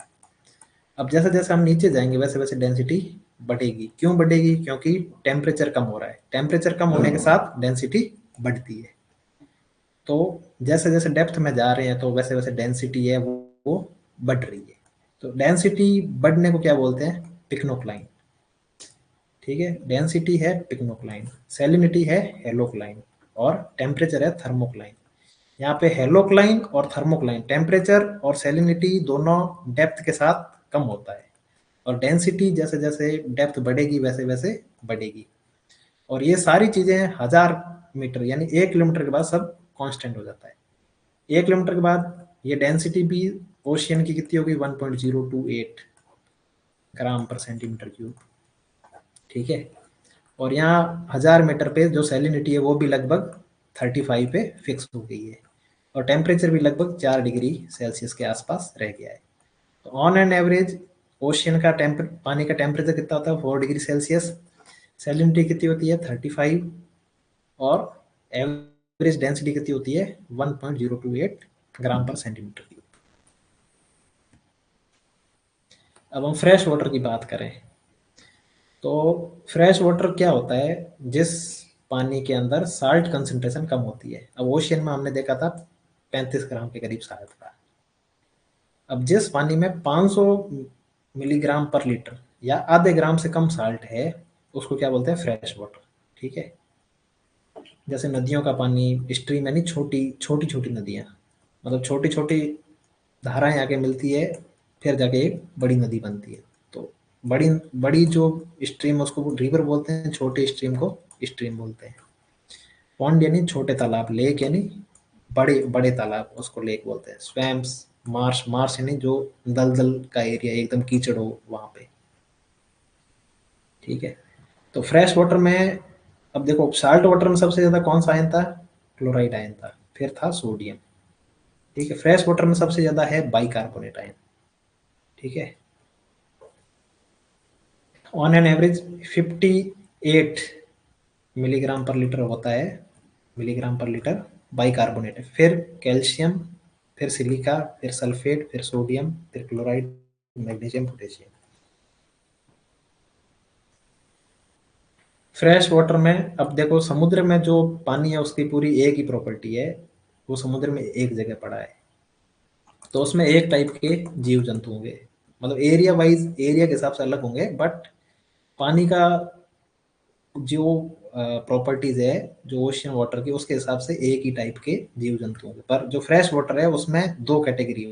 अब जैसे जैसे हम नीचे जाएंगे वैसे वैसे डेंसिटी बढ़ेगी। क्यों बढ़ेगी, क्योंकि टेम्परेचर कम हो रहा है, टेम्परेचर कम होने के साथ डेंसिटी बढ़ती है। तो जैसे जैसे डेप्थ में जा रहे हैं तो वैसे वैसे डेंसिटी है वो बढ़ रही है। तो डेंसिटी बढ़ने को क्या बोलते हैं, पिक्नोक्लाइन। ठीक है, डेंसिटी है पिक्नोक्लाइन, सैलिनिटी है हेलोक्लाइन, और टेम्परेचर है थर्मोक्लाइन। यहाँ पे हेलोक्लाइन और थर्मोक्लाइन, टेम्परेचर और सैलिनिटी दोनों डेप्थ के साथ कम होता है, और डेंसिटी जैसे जैसे डेप्थ बढ़ेगी वैसे वैसे बढ़ेगी। और ये सारी चीजें 1000 मीटर यानी 1 किलोमीटर के बाद सब कांस्टेंट हो जाता है। 1 किलोमीटर के बाद ये डेंसिटी भी ओशियन की कितनी होगी, 1.028 ग्राम पर सेंटीमीटर क्यूब। ठीक है, और यहाँ 1000 मीटर पे जो सैलिनिटी है वो भी लगभग 35 पे फिक्स हो गई है, और टेम्परेचर भी लगभग 4 डिग्री सेल्सियस के आसपास रह गया है। तो ऑन एन एवरेज ओशियन का पानी का टेम्परेचर कितना होता है, 4 डिग्री सेल्सियस, सैलिनिटी कितनी होती है 35, और एवरेज डेंसिटी कितनी होती है 1.028 ग्राम पर सेंटीमीटर क्यूब। अब हम फ्रेश वाटर की बात करें तो फ्रेश वाटर क्या होता है, जिस पानी के अंदर साल्ट कंसंट्रेशन कम होती है। अब ओशियन में हमने देखा था 35 ग्राम के करीब साल्ट था। अब जिस पानी में 500 मिलीग्राम पर लीटर या आधे ग्राम से कम साल्ट है उसको क्या बोलते हैं, फ्रेश वाटर। ठीक है, जैसे नदियों का पानी, स्ट्रीम यानी छोटी छोटी छोटी नदियाँ, मतलब छोटी छोटी धाराएं आके मिलती है, फिर जाके एक बड़ी नदी बनती है। तो बड़ी बड़ी जो स्ट्रीम उसको रिवर बोलते हैं, छोटे स्ट्रीम को स्ट्रीम बोलते हैं। पॉन्ड यानी छोटे तालाब, लेक यानी बड़े बड़े तालाब उसको लेक बोलते हैं। स्वैम्प्स, मार्श, मार्श यानी जो दलदल का एरिया एकदम कीचड़ हो वहां पे। ठीक है, तो फ्रेश वाटर में अब देखो साल्ट वाटर में सबसे ज्यादा कौन सा आयन था, क्लोराइड आयन था, फिर था सोडियम। ठीक है, फ्रेश वाटर में सबसे ज्यादा है बाइकार्बोनेट आयन। ठीक है, ऑन एन एवरेज 58 मिलीग्राम पर लीटर होता है, मिलीग्राम पर लीटर बाइकार्बोनेट है, फिर कैल्शियम, फिर सिलिका, फिर सल्फेट, फिर सोडियम, फिर chloride, magnesium, potassium. Fresh water में अब देखो समुद्र में जो पानी है उसकी पूरी एक ही प्रॉपर्टी है, वो समुद्र में एक जगह पड़ा है, तो उसमें एक टाइप के जीव जंतु होंगे, मतलब एरिया वाइज एरिया के हिसाब से अलग होंगे, बट पानी का जो प्रॉपर्टीज है जो ओशियन वाटर की उसके हिसाब से एक ही टाइप के जीव जंतु होंगे। पर जो फ्रेश वाटर है उसमें दो कैटेगरी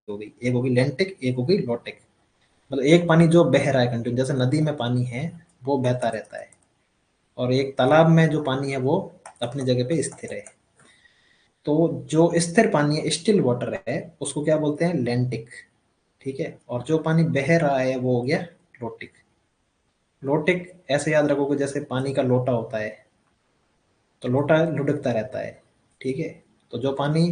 हो गई, एक होगी लेंटिक, एक होगी लोटिक। मतलब एक पानी जो बह रहा है कंटिन्यू, जैसे नदी में पानी है वो बहता रहता है, और एक तालाब में जो पानी है वो अपनी जगह पे स्थिर है। तो जो स्थिर पानी है, स्टिल वाटर है, उसको क्या बोलते हैं? लैंटिक। ठीक है। और जो पानी बह रहा है वो हो गया लोटिक। लोटिक ऐसे याद रखोगे जैसे पानी का लोटा होता है, तो लोटा लुढ़कता रहता है। ठीक है। तो जो पानी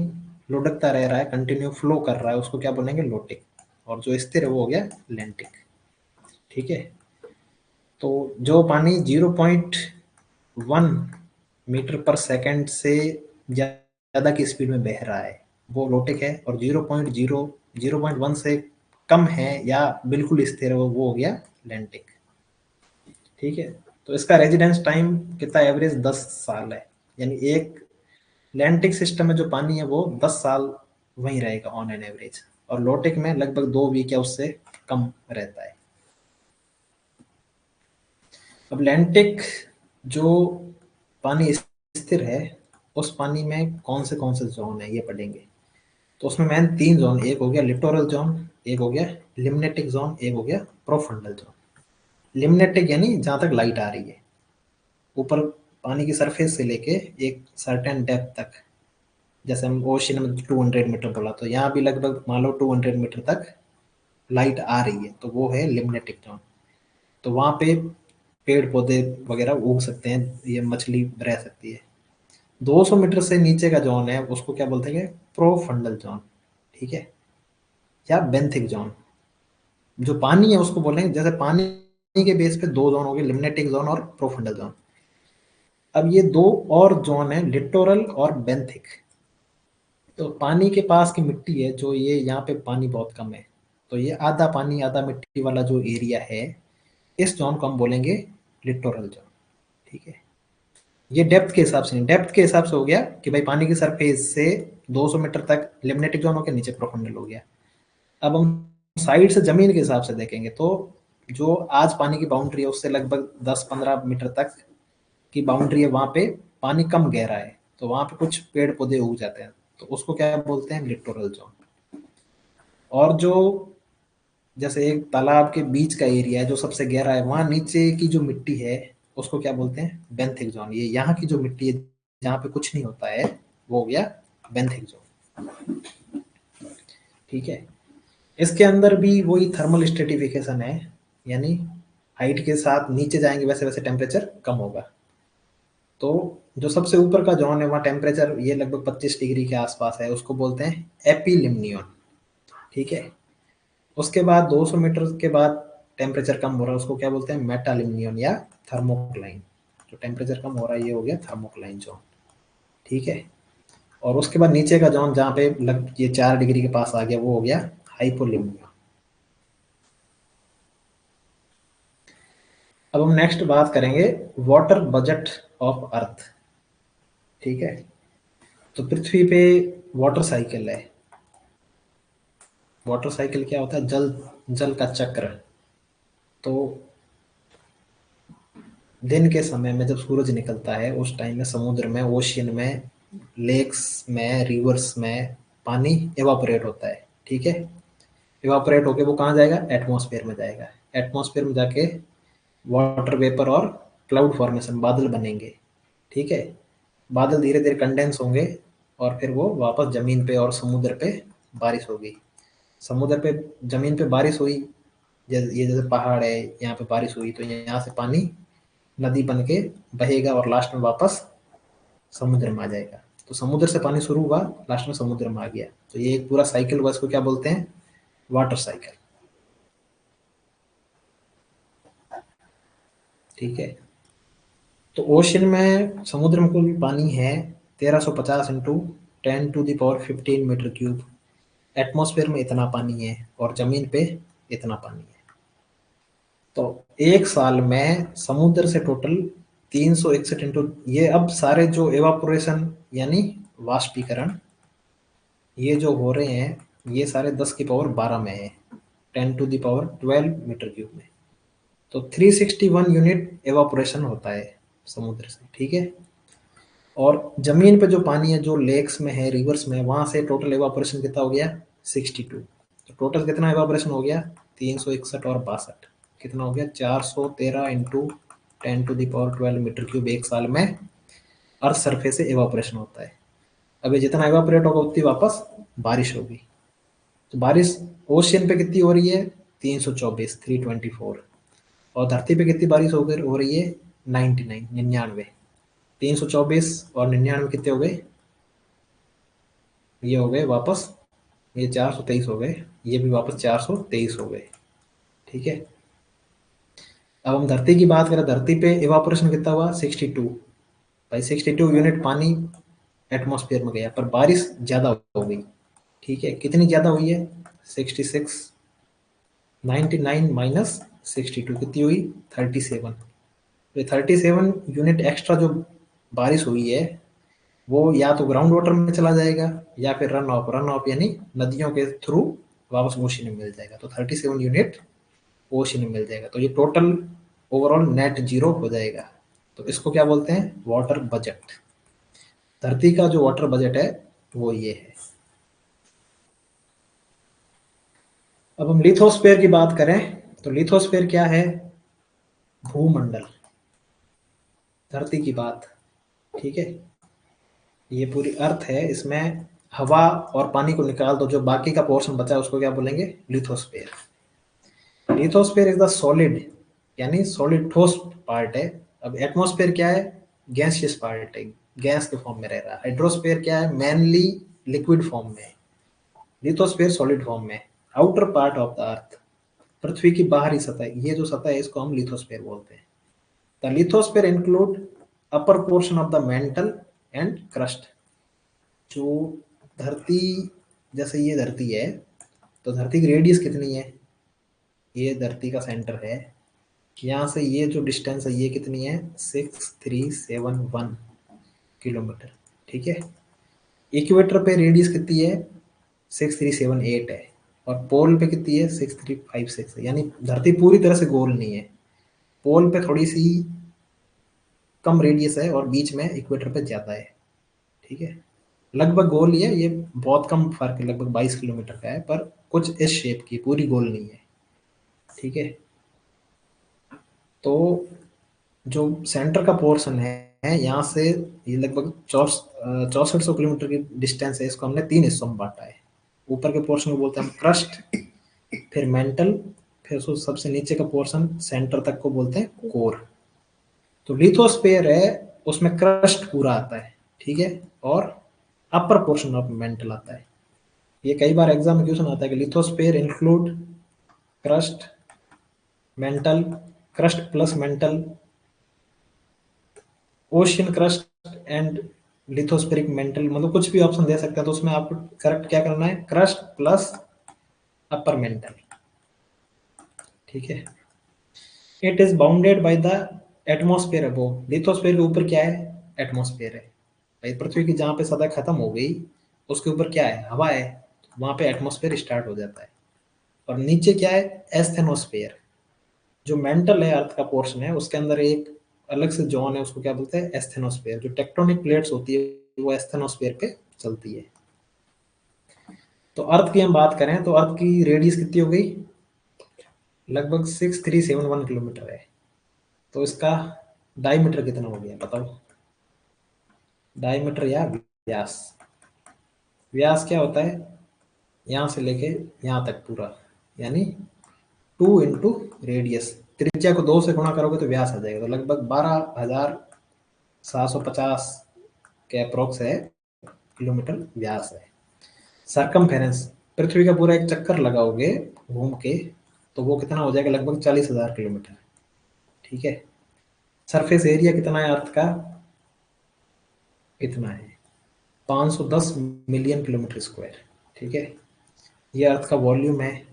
लुढ़कता रह रहा है, कंटिन्यू फ्लो कर रहा है, उसको क्या बोलेंगे? लोटिक। और जो स्थिर है वो हो गया लैंटिक। ठीक है। तो जो पानी 0.1 मीटर पर सेकंड से ज़्यादा की स्पीड में बह रहा है वो लोटिक है, और 0.1 से कम है या बिल्कुल स्थिर है वो हो गया लैंटिक। ठीक है। तो इसका रेजिडेंस टाइम कितना? एवरेज 10 साल है। यानी एक लैंटिक सिस्टम में जो पानी है वो 10 साल वहीं रहेगा ऑन एन एवरेज, और लोटिक में लगभग 2 वीक या उससे कम रहता है। अब लैंटिक जो पानी स्थिर है, उस पानी में कौन से जोन है ये पढ़ेंगे। तो उसमें मेन 3 जोन, एक हो गया लिटोरल जोन, एक हो गया लिमनेटिक जोन, एक हो गया प्रोफंडल जोन। लिमनेटिक यानी जहां तक लाइट आ रही है, ऊपर पानी की सरफेस से लेके एक सर्टेन डेप्थ तक। जैसे हम ओशन में 200 मीटर बोला, तो यहाँ भी लगभग मान लो 200 मीटर तक लाइट आ रही है, तो वो है लिमनेटिक जोन। तो वहाँ पे पेड़ पौधे वगैरह उग सकते हैं, ये मछली रह सकती है। 200 मीटर से नीचे का जोन है उसको क्या बोलते हैं? Profundal zone. ठीक है। या बेंथिक जोन। जो पानी है उसको बोलेंगे, जैसे पानी के बेस पे 2 जोन हो गए, लिमनेटिक जोन और प्रोफंडल जोन। अब ये 2 और जोन है, लिटोरल और बेंथिक। तो पानी के पास की मिट्टी है जो, ये यहाँ पे पानी बहुत कम है, तो ये आधा पानी आधा मिट्टी वाला जो एरिया है, इस जोन को हम बोलेंगे लिटोरल जोन। ठीक है। ये डेप्थ के हिसाब से नहीं, डेप्थ के हिसाब से हो गया कि भाई पानी की सरफेस से 200 मीटर तक लिमनेटिक जोन हो गया, नीचे प्रोफंडल हो गया। अब हम साइड से जमीन के हिसाब से देखेंगे, तो जो आज पानी की बाउंड्री है उससे लगभग 10-15 मीटर तक की बाउंड्री है, वहां पे पानी कम गहरा है, तो वहां पे कुछ पेड़ पौधे उग जाते हैं, तो उसको क्या बोलते हैं? Littoral zone. और जो जैसे एक तालाब के बीच का एरिया है जो सबसे गहरा है, वहां नीचे की जो मिट्टी है उसको क्या बोलते हैं? Benthic zone. ये यहाँ की जो मिट्टी है जहाँ पे कुछ नहीं होता है वो हो गया बेंथिक जोन। ठीक है। इसके अंदर भी वही थर्मल स्ट्रेटिफिकेशन है, यानी हाइट के साथ नीचे जाएंगे वैसे वैसे टेम्परेचर कम होगा। तो जो सबसे ऊपर का जोन है वहाँ टेम्परेचर ये लगभग 25 डिग्री के आसपास है, उसको बोलते हैं एपिलिमनियन। ठीक है। उसके बाद 200 मीटर के बाद टेम्परेचर कम हो रहा है, उसको क्या बोलते हैं? मेटालिमनियन या थर्मोक्लाइन। जो टेम्परेचर कम हो रहा है ये हो गया थर्मोक्लाइन जोन। ठीक है। और उसके बाद नीचे का जोन जहाँ पे ये 4 डिग्री के पास आ गया वो हो गया हाइपोलिमनियन। अब हम नेक्स्ट बात करेंगे वाटर बजट ऑफ अर्थ। ठीक है। तो पृथ्वी पे वाटर साइकिल है। वाटर साइकिल क्या होता है? जल जल का चक्र। तो दिन के समय में जब सूरज निकलता है उस टाइम में समुद्र में, ओशियन में, लेक्स में, रिवर्स में पानी एवापोरेट होता है। ठीक है। एवापोरेट होके वो कहाँ जाएगा? एटमॉस्फेयर में जाएगा। एटमॉस्फेयर में जाके वाटर वेपर और क्लाउड फॉर्मेशन, बादल बनेंगे। ठीक है। बादल धीरे धीरे कंडेंस होंगे और फिर वो वापस जमीन पे और समुद्र पे बारिश होगी। समुद्र पे, जमीन पे बारिश हुई, ये जैसे पहाड़ है, यहाँ पे बारिश हुई तो यहाँ से पानी नदी बन के बहेगा और लास्ट में वापस समुद्र में आ जाएगा। तो समुद्र से पानी शुरू हुआ, लास्ट में समुद्र में आ गया, तो ये एक पूरा साइकिल हुआ। इसको क्या बोलते हैं? Water cycle. ठीक है। तो ओशन में, समुद्र में कुल पानी है 1350 इंटू 10⁻15 मीटर क्यूब। एटमॉस्फेयर में इतना पानी है और जमीन पे इतना पानी है। तो एक साल में समुद्र से टोटल 361 इंटू, ये अब सारे जो एवापोरेशन यानी वाष्पीकरण ये जो हो रहे हैं ये सारे 10⁻12 में है, 10⁻12 मीटर क्यूब में। तो 361 यूनिट एवापोरेशन होता है समुद्र से। ठीक है। और जमीन पे जो पानी है, जो लेक्स में है, रिवर्स में, वहां से टोटल एवापोरेशन कितना हो गया? 62। तो टोटल कितना एवापोरेशन हो गया? 361 और 62 कितना हो गया? 413 इंटू 10⁻12 मीटर क्यूब एक साल में अर्थ सरफेस से एवापोरेशन होता है। अब ये जितना एवापोरेट होगा उतनी वापस बारिश होगी। तो बारिश ओशियन पे कितनी हो रही है? 324, 324। और धरती पे कितनी बारिश हो रही है? 99, 99। 324 और 99 कितने हो गए? ये हो गए वापस, ये 423 हो गए, ये भी वापस 423 हो गए। ठीक है। अब हम धरती की बात करें, धरती पे इवापोरेशन कितना हुआ? 62। भाई 62 यूनिट पानी एटमॉस्फेयर में गया, पर बारिश ज्यादा हो गई। ठीक है, कितनी ज्यादा हुई है? 66। 99 माइनस 62 कितनी हुई? 37। तो 37 यूनिट एक्स्ट्रा जो बारिश हुई है वो या तो ग्राउंड वाटर में चला जाएगा या फिर रन ऑफ यानी नदियों के थ्रू वापस ओशन में मिल जाएगा। तो 37 यूनिट ओशन में मिल जाएगा। तो ये टोटल ओवरऑल नेट जीरो हो जाएगा। तो इसको क्या बोलते हैं? Water budget. धरती का जो वाटर बजट है वो ये है। अब हम लिथोस्फीयर की बात करें तो लिथोस्फीयर क्या है? भूमंडल, धरती की बात। ठीक है, ये पूरी अर्थ है, इसमें हवा और पानी को निकाल दो, जो बाकी का पोर्शन बचा है उसको क्या बोलेंगे? Lithosphere. Lithosphere is the solid यानी सॉलिड ठोस पार्ट है। अब एटमॉस्फेयर क्या है? गैसियस पार्ट है, गैस के फॉर्म में रह रहा है। हाइड्रोस्फीयर क्या है? मेनली लिक्विड फॉर्म में। लिथोस्फीयर सॉलिड फॉर्म में। Outer part of the earth, पृथ्वी की बाहरी सतह, ये जो सतह है इसको हम लिथोस्फीयर बोलते हैं। The lithosphere include upper portion of the mental and crust. जो धरती, जैसे ये धरती है तो धरती की रेडियस कितनी है? ये धरती का सेंटर है, यहाँ से ये जो डिस्टेंस है ये कितनी है? 6371 किलोमीटर। ठीक है। इक्वेटर पे रेडियस कितनी है? 6378 है। और पोल पे कितनी है? 6356 है। यानी धरती पूरी तरह से गोल नहीं है, पोल पे थोड़ी सी कम रेडियस है और बीच में इक्वेटर पे ज़्यादा है। ठीक है, लगभग गोल ही है, ये बहुत कम फर्क है, लगभग 22 किलोमीटर का है, पर कुछ इस शेप की, पूरी गोल नहीं है। ठीक है, तो जो सेंटर का पोर्शन है यहाँ से ये लगभग 6400 किलोमीटर की डिस्टेंस है। इसको हमने 3 हिस्सों में बांटा है। ऊपर के पोर्शन को बोलते हैं हम क्रस्ट, फिर मेंटल, फिर उसको सबसे नीचे का पोर्शन सेंटर तक को बोलते हैं कोर। तो लिथोस्फीयर है, उसमें क्रस्ट पूरा आता है। ठीक है, और अपर पोर्शन ऑफ मेंटल आता है। ये कई बार एग्जाम में क्वेश्चन आता है कि lithosphere include crust, mental, crust plus mental, ocean crust and lithospheric mental, मतलब कुछ भी ऑप्शन दे सकते हैं। तो उसमें आपको करेक्ट क्या करना है? Crust plus upper mantle. ठीक है, it is bounded by the atmosphere above. Lithosphere के ऊपर क्या है? एटमॉस्फेयर है। भाई पृथ्वी की जहां पे सतह खत्म हो गई उसके ऊपर क्या है? हवा है, वहां पे एटमॉस्फेयर स्टार्ट हो जाता है। और नीचे क्या है? एस्थेनोस्फेयर। जो मेंटल है, अर्थ का पोर्शन है, उसके अंदर एक अलग से जोन है, उसको क्या बोलते हैं? एस्थेनोस्फेयर। जो टेक्टोनिक प्लेट्स होती है वो एस्थेनोस्फेयर पे चलती है। तो अर्थ की हम बात करें तो अर्थ की रेडियस कितनी हो गई? लगभग 6371 किलोमीटर है। तो इसका डायमीटर कितना हो गया बताओ? डायमीटर या व्यास। व्यास क्या होता है? यहाँ से लेके यहाँ तक पूरा, यानी 2 इंटू रेडियस। त्रिज्या को 2 से गुणा करोगे तो व्यास आ जाएगा। तो लगभग 12,750 के अप्रोक्स है किलोमीटर व्यास है। सरकमफेरेंस, पृथ्वी का पूरा एक चक्कर लगाओगे घूम के तो वो कितना हो जाएगा? लगभग 40,000 किलोमीटर। ठीक है, सरफेस एरिया कितना है अर्थ का? इतना है, 510 मिलियन किलोमीटर स्क्वायर। ठीक है, ये अर्थ का वॉल्यूम है।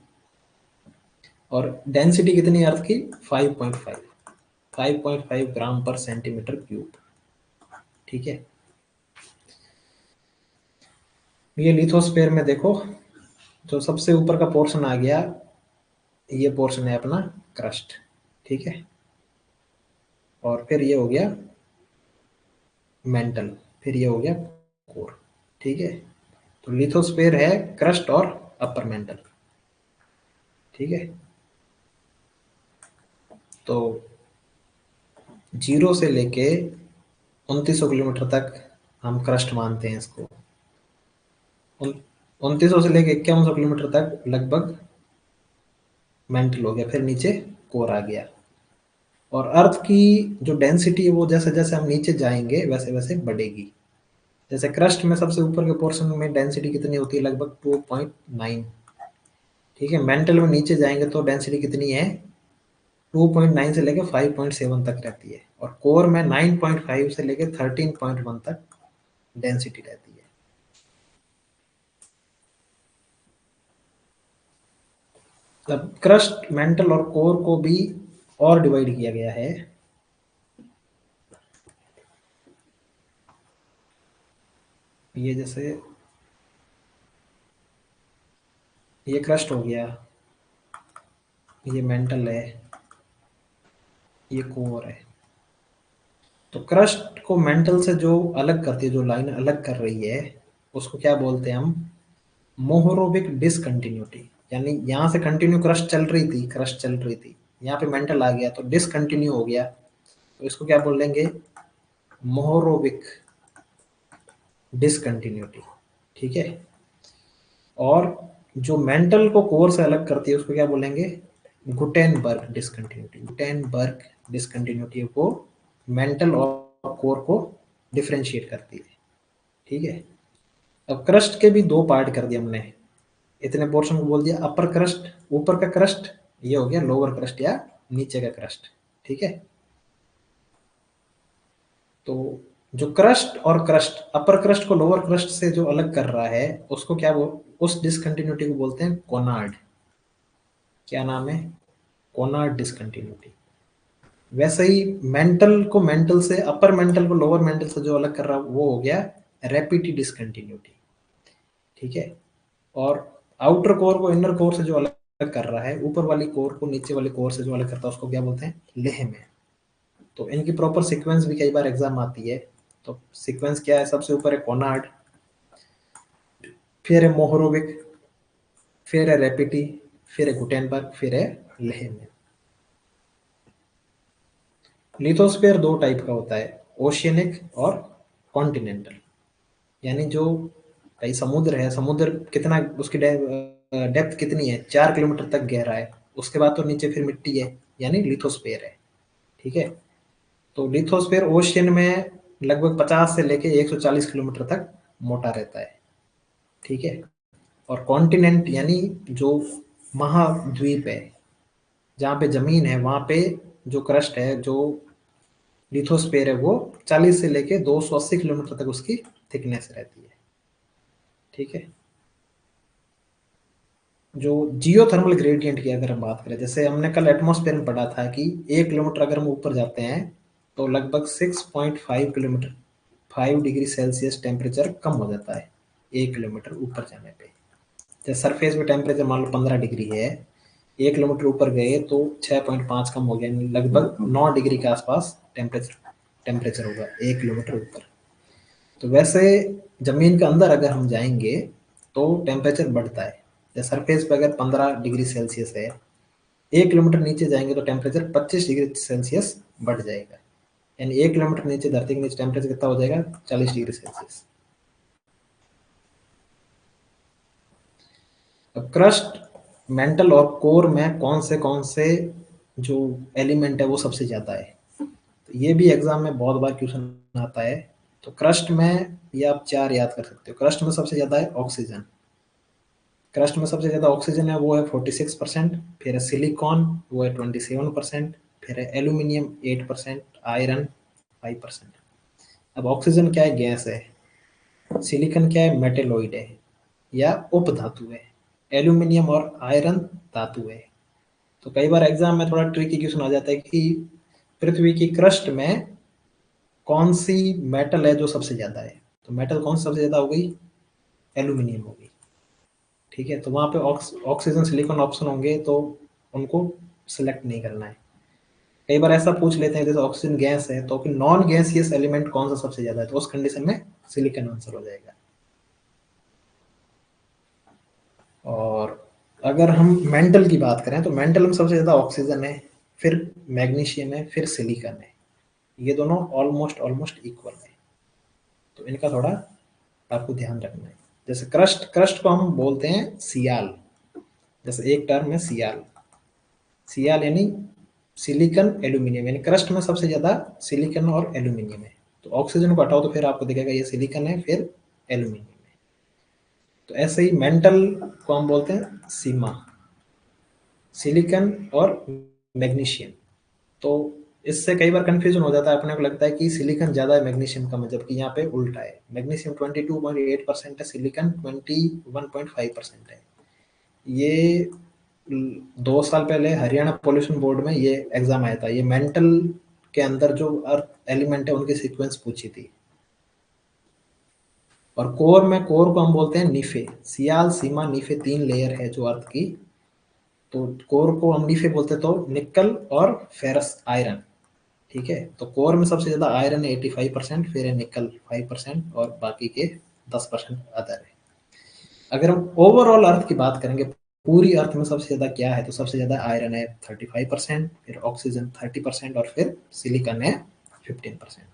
और डेंसिटी कितनी है अर्थ की? 5.5, 5.5 ग्राम पर सेंटीमीटर क्यूब। ठीक है, ये लिथोस्फेयर में देखो, जो सबसे ऊपर का पोर्शन आ गया, ये पोर्शन है अपना क्रस्ट। ठीक है, और फिर ये हो गया मेंटल, फिर ये हो गया कोर। ठीक है, तो लिथोस्फेयर है क्रस्ट और अपर मेंटल। ठीक है, तो 0 से लेके 2900 किलोमीटर तक हम क्रस्ट मानते हैं इसको। 2900 से लेके 5100 किलोमीटर तक लगभग मेंटल हो गया, फिर नीचे कोर आ गया। और अर्थ की जो डेंसिटी है वो जैसे जैसे हम नीचे जाएंगे वैसे वैसे बढ़ेगी। जैसे क्रस्ट में सबसे ऊपर के पोर्शन में डेंसिटी कितनी होती है, लगभग 2.9। ठीक है, मेंटल में नीचे जाएंगे तो डेंसिटी कितनी है, 2.9 से लेकर 5.7 तक रहती है। और कोर में 9.5 से लेकर 13.1 तक डेंसिटी रहती है। मतलब क्रस्ट, मेंटल और कोर को भी और डिवाइड किया गया है। ये जैसे ये क्रस्ट हो गया, ये मेंटल है, ये कोर है। तो क्रस्ट को मेंटल से जो अलग करती है, जो लाइन अलग कर रही है, उसको क्या बोलते हैं हम, मोहोरोबिक डिसकंटिन्यूटी। यानी यहाँ से कंटिन्यू क्रस्ट चल रही थी, क्रस्ट चल रही थी, यहाँ पे मेंटल आ गया तो डिसकंटिन्यू हो गया, तो इसको क्या बोलेंगे, मोहोरोबिक डिसकंटिन्यूटी। ठीक है। और जो मेंटल को कोर से अलग करती है उसको क्या बोलेंगे, गुटेनबर्ग डिसकंटिन्यूटी। गुटेनबर्ग डिसकंटिन्यूटी को मेंटल और कोर को डिफरेंशिएट करती है। ठीक है। अब क्रस्ट के भी दो पार्ट कर दिए हमने, इतने पोर्शन को बोल दिया अपर क्रस्ट, ऊपर का क्रस्ट, ये हो गया लोअर क्रस्ट या नीचे का क्रस्ट। ठीक है। तो जो क्रस्ट और क्रस्ट, अपर क्रस्ट को लोअर क्रस्ट से जो अलग कर रहा है उसको क्या बोल, उस डिसकंटिन्यूटी को बोलते हैं कोनार्ड। क्या नाम है, कोनार्ड डिसकंटिन्यूटी। वैसे ही मेंटल को मेंटल से, अपर मेंटल को लोअर मेंटल से जो अलग कर रहा है वो हो गया रैपिड डिसकंटिन्यूटी। ठीक है। और आउटर कोर को इनर कोर से जो अलग कर रहा है, ऊपर वाली कोर को नीचे वाली कोर से जो अलग करता है उसको क्या बोलते हैं, लेह में। तो इनकी प्रॉपर सीक्वेंस भी कई बार एग्जाम आती है। तो सीक्वेंस क्या है, सबसे ऊपर है कोनार्ड, फिर है मोहरोविक, फिर है रेपिटी, फिर है गुटेनबर्ग, फिर है लेह में। लिथोस्फीयर दो टाइप का होता है, ओशियनिक और कॉन्टिनेंटल। यानी जो कई समुद्र है, समुद्र कितना, उसकी डेप्थ कितनी है, 4 किलोमीटर तक गहरा है, उसके बाद तो नीचे फिर मिट्टी है, यानी लिथोस्फीयर है। ठीक है। तो लिथोस्फीयर ओशियन में लगभग 50 से लेके 140 किलोमीटर तक मोटा रहता है। ठीक है। और कॉन्टिनेंट यानी जो महाद्वीप है, जहाँ पे जमीन है वहां पे जो क्रस्ट है, जो लिथोस्फीयर है, वो 40 से लेके 280 किलोमीटर तक उसकी थिकनेस रहती है। ठीक है। जो जियोथर्मल ग्रेडियंट की अगर हम बात करें, जैसे हमने कल एटमॉस्फेयर में पढ़ा था कि 1 किलोमीटर अगर हम ऊपर जाते हैं तो लगभग 6.5 किलोमीटर, 5 डिग्री सेल्सियस टेम्परेचर कम हो जाता है 1 किलोमीटर ऊपर जाने पे। जैसे सरफेस पे टेम्परेचर मान लो 15 डिग्री है, 1 किलोमीटर ऊपर गए तो 6.5 कम हो गया, यानी लगभग 9 डिग्री के आसपास टेम्परेचर टेम्परेचर होगा 1 किलोमीटर ऊपर। तो वैसे जमीन के अंदर अगर हम जाएंगे तो टेम्परेचर बढ़ता है। जैसे सरफेस पे अगर 15 डिग्री सेल्सियस है, 1 किलोमीटर नीचे जाएंगे तो टेम्परेचर 25 डिग्री सेल्सियस बढ़ जाएगा, यानी 1 किलोमीटर नीचे धरती के नीचे टेम्परेचर कितना हो जाएगा, 40 डिग्री सेल्सियस। अब क्रस्ट, मेंटल और कोर में कौन से जो एलिमेंट है वो सबसे ज्यादा है, तो ये भी एग्जाम में बहुत बार क्वेश्चन आता है। तो क्रस्ट में ये आप चार याद कर सकते हो। क्रस्ट में सबसे ज्यादा है ऑक्सीजन, क्रस्ट में सबसे ज्यादा ऑक्सीजन है वो है 46%, फिर है सिलिकॉन वो है 27%, फिर है एल्यूमिनियम 8%, आयरन 5%। अब ऑक्सीजन क्या है, गैस है, सिलिकॉन क्या है, मेटेलॉइड है या उपधातु है, एल्यूमिनियम और आयरन धातु है। तो कई बार एग्जाम में थोड़ा ट्रिकी क्वेश्चन आ जाता है कि पृथ्वी की क्रस्ट में कौन सी मेटल है जो सबसे ज्यादा है, तो मेटल कौन सी सबसे ज्यादा हो गई, एल्यूमिनियम हो गई। ठीक है। तो वहां पे ऑक्सीजन सिलिकॉन ऑप्शन होंगे तो उनको सिलेक्ट नहीं करना है। कई बार ऐसा पूछ लेते हैं जैसे ऑक्सीजन गैस है तो नॉन गैसियस एलिमेंट कौन सा सबसे ज्यादा है, तो उस कंडीशन में सिलिकॉन आंसर हो जाएगा। और अगर हम मेंटल की बात करें तो मेंटल में सबसे ज्यादा ऑक्सीजन है, फिर मैग्नीशियम है, फिर सिलिकॉन है। ये दोनों ऑलमोस्ट ऑलमोस्ट इक्वल है, तो इनका थोड़ा आपको ध्यान रखना है। जैसे क्रस्ट, क्रस्ट को हम बोलते हैं सियाल, जैसे एक टर्म है सियाल, सियाल यानी सिलिकॉन एल्यूमिनियम, यानी क्रस्ट में सबसे ज्यादा सिलिकॉन और एल्यूमिनियम है। तो ऑक्सीजन को हटाओ तो फिर आपको दिखेगा ये सिलिकॉन है, फिर एल्यूमिनियम है। तो ऐसे ही मेंटल को हम बोलते हैं सीमा, सिलिकॉन और मैग्नीशियम। तो इससे कई बार कंफ्यूजन हो जाता है, अपने को लगता है कि सिलिकॉन ज़्यादा है मैग्नीशियम कम है, जबकि यहाँ पे उल्टा है। मैग्नीशियम 22.8% है, सिलिकॉन 21.5% है। ये 2 साल पहले हरियाणा पॉल्यूशन बोर्ड में ये एग्जाम आया था, ये मेंटल के अंदर जो अर्थ एलिमेंट है उनकी सीक्वेंस पूछी थी। और कोर में, कोर को हम बोलते हैं निफे, सियाल सीमा निफे 3 लेयर है जो अर्थ की। तो कोर को हम निफे बोलते हैं, तो निकल और फेरस आयरन, ठीक है। तो कोर में सबसे ज्यादा आयरन है 85%, फिर है निकल 5% और बाकी के 10% अदर है। अगर हम ओवरऑल अर्थ की बात करेंगे, पूरी अर्थ में सबसे ज्यादा क्या है, तो सबसे ज्यादा आयरन है 35%, फिर ऑक्सीजन 30% और फिर सिलिकॉन है 15%।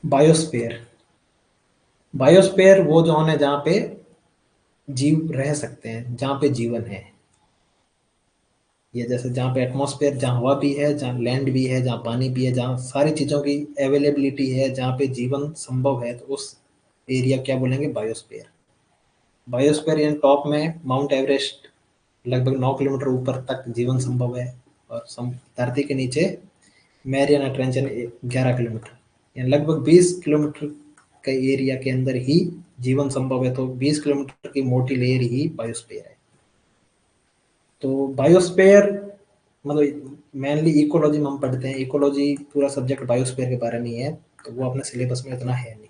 बायोस्फीयर, बायोस्फीयर वो जोन है जहाँ पे जीव रह सकते हैं, जहाँ पे जीवन है। ये जैसे जहाँ पे एटमॉस्फेयर, जहाँ हवा भी है, जहाँ लैंड भी है, जहाँ पानी भी है, जहाँ सारी चीज़ों की अवेलेबिलिटी है, जहाँ पे जीवन संभव है, तो उस एरिया क्या बोलेंगे, बायोस्फीयर। बायोस्फीयर इन टॉप में माउंट एवरेस्ट, लगभग 9 किलोमीटर ऊपर तक जीवन संभव है। और धरती के नीचे मैरियाना ट्रेंच 11 किलोमीटर, यानी लगभग 20 किलोमीटर के एरिया के अंदर ही जीवन संभव है। तो 20 किलोमीटर की मोटी लेयर ही बायोस्फीयर है। तो बायोस्फीयर मतलब मेनली इकोलॉजी में हम पढ़ते हैं, इकोलॉजी पूरा सब्जेक्ट बायोस्फीयर के बारे में ही है, तो वो अपने सिलेबस में इतना है नहीं।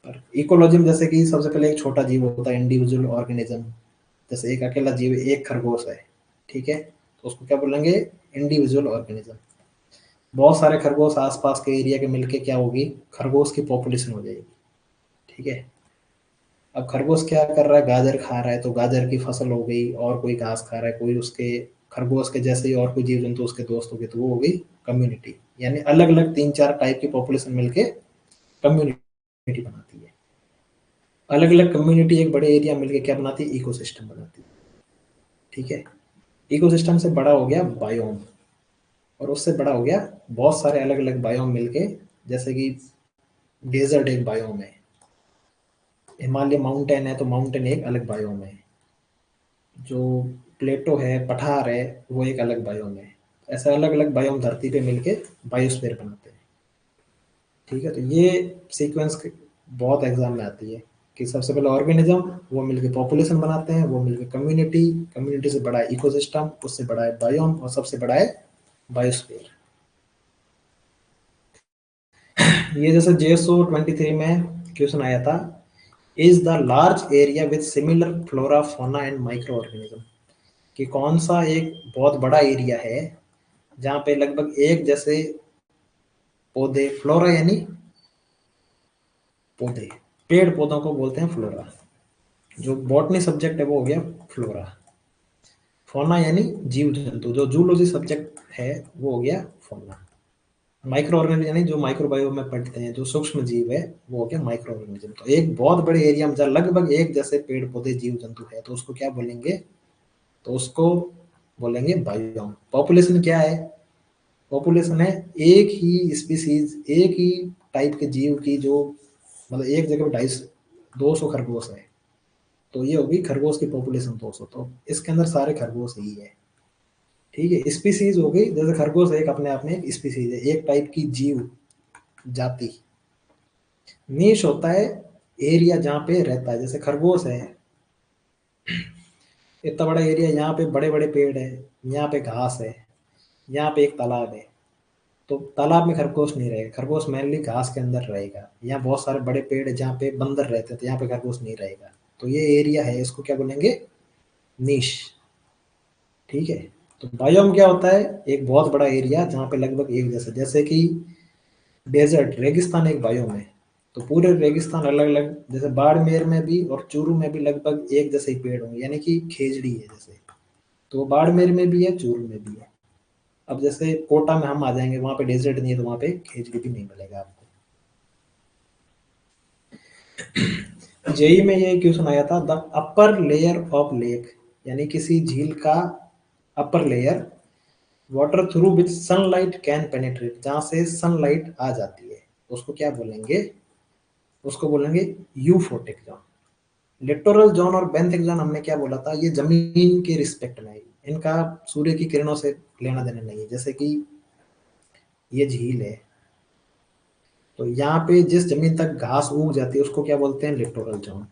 पर इकोलॉजी में जैसे कि सबसे पहले एक छोटा जीव होता है, इंडिविजुअल ऑर्गेनिज्म। जैसे एक अकेला जीव, एक खरगोश है, ठीक है, तो उसको क्या बोलेंगे, इंडिविजुअल ऑर्गेनिज्म। बहुत सारे खरगोश आसपास के एरिया के मिलके क्या होगी, खरगोश की पॉपुलेशन हो जाएगी, ठीक है। अब खरगोश क्या कर रहा है, गाजर खा रहा है, तो गाजर की फसल हो गई। और कोई घास खा रहा है, कोई उसके खरगोश के जैसे ही और कोई जीव जंतु उसके दोस्त हो गए, तो वो हो गई कम्युनिटी। यानी अलग अलग 3-4 टाइप की पॉपुलेशन मिलके कम्युनिटी बनाती है। अलग अलग कम्युनिटी एक बड़े एरिया मिलके क्या बनाती है, इकोसिस्टम बनाती है, ठीक है। इकोसिस्टम से बड़ा हो गया बायोम, और उससे बड़ा हो गया बहुत सारे अलग अलग बायोम मिलके, जैसे कि डेजर्ट एक बायोम है, हिमालय माउंटेन है तो माउंटेन एक अलग बायोम है, जो प्लेटो है, पठार है, वो एक अलग बायोम है। ऐसे अलग अलग बायोम धरती पे मिलके बायोस्फीयर बनाते हैं, ठीक है। तो ये सीक्वेंस बहुत एग्जाम में आती है कि सबसे पहले ऑर्गेनिज्म, वो मिलके पॉपुलेशन बनाते हैं, वो मिलके कम्युनिटी, कम्युनिटी से बड़ा है इकोसिस्टम, उससे बड़ा है बायोम, और सबसे बड़ा है बायोस्फीयर। ये जैसे JSO 23 में क्वेश्चन आया था, is the large area with similar flora fauna and micro organism, कि कौन सा एक बहुत बड़ा एरिया है जहाँ पे लगभग एक जैसे पौधे, फ्लोरा यानी पौधे, पेड़ पौधों को बोलते हैं फ्लोरा। जो बॉटनी सब्जेक्ट है वो हो गया फ्लोरा। फौना यानी जीव जंतु, जो जूलॉजी सब्जेक्ट है वो हो गया फौना। माइक्रो ऑर्गेनिज्म यानी जो माइक्रोबायोम में पढ़ते हैं, जो सूक्ष्म जीव है, वो हो गया माइक्रो ऑर्गेनिज्म। तो एक बहुत बड़े एरिया में जहाँ लगभग एक जैसे पेड़ पौधे जीव जंतु है, तो उसको क्या बोलेंगे, तो उसको बोलेंगे बायोम। पॉपुलेशन क्या है, पॉपुलेशन है एक ही स्पीसीज, एक ही टाइप के जीव की, जो मतलब एक जगह पे 250 खरगोश है, तो ये होगी खरगोश की पॉपुलेशन 200। तो इसके अंदर सारे खरगोश ही है, ठीक है। स्पीसीज हो गई, जैसे खरगोश एक अपने आप में एक स्पीसीज है, एक टाइप की जीव जाति। नीश होता है एरिया जहाँ पे रहता है, जैसे खरगोश है, इतना बड़ा एरिया, यहाँ पे बड़े बड़े पेड़ है, यहाँ पे घास है, यहाँ पे एक तालाब है, तो तालाब में खरगोश नहीं रहेगा, खरगोश मेनली घास के अंदर रहेगा। यहाँ बहुत सारे बड़े पेड़ है जहाँ पे बंदर रहते हैं, तो यहाँ पे खरगोश नहीं रहेगा। तो ये एरिया है, इसको क्या बोलेंगे, नीश, ठीक है। तो बायोम क्या होता है, एक बहुत बड़ा एरिया जहाँ पे लगभग एक जैसा, जैसे कि डेजर्ट रेगिस्तान एक बायोम है। तो पूरे रेगिस्तान अलग अलग, जैसे बाड़मेर में भी और चूरू में भी लगभग एक जैसे ही पेड़ होंगे, यानी कि खेजड़ी है जैसे, तो बाड़मेर में भी है, चूरू में भी है। अब जैसे कोटा में हम आ जाएंगे, वहां पे डेजर्ट नहीं है तो वहां पे खेजड़ी भी नहीं मिलेगा आपको। जेई में ये क्वेश्चन आया था, the upper layer of lake, यानी किसी झील का upper layer, water through which sunlight can penetrate, जहां से सनलाइट आ जाती है, उसको क्या बोलेंगे? उसको बोलेंगे यूफोटिक जोन। लिटोरल जोन और बेंथिक जोन हमने क्या बोला था, ये जमीन के रिस्पेक्ट में है, इनका सूर्य की किरणों से लेना देना नहीं है। जैसे कि ये झील है, तो यहाँ पे जिस जमीन तक घास उग जाती है उसको क्या बोलते हैं? Littoral zone.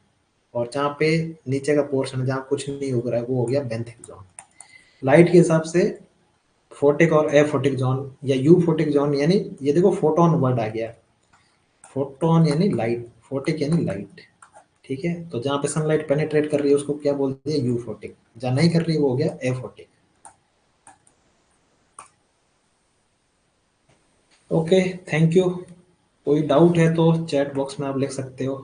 और जहाँ पे नीचे का पोर्शन है जहाँ कुछ नहीं उग रहा है वो हो गया बेंथिक जोन। लाइट के हिसाब से फोटिक और एफोटिक जोन या यूफोटिक जोन, यानी ये देखो फोटोन वर्ड आ गया, फोटोन यानी लाइट, फोटिक यानी लाइट। ठीक है, तो जहाँ पे सनलाइट पेनिट्रेट कर रही है उसको क्या बोलते हैं? यूफोटिक। जहाँ नहीं कर रही है वो हो गया एफोटिक। Okay, thank you. कोई डाउट है तो चैट बॉक्स में आप लिख सकते हो।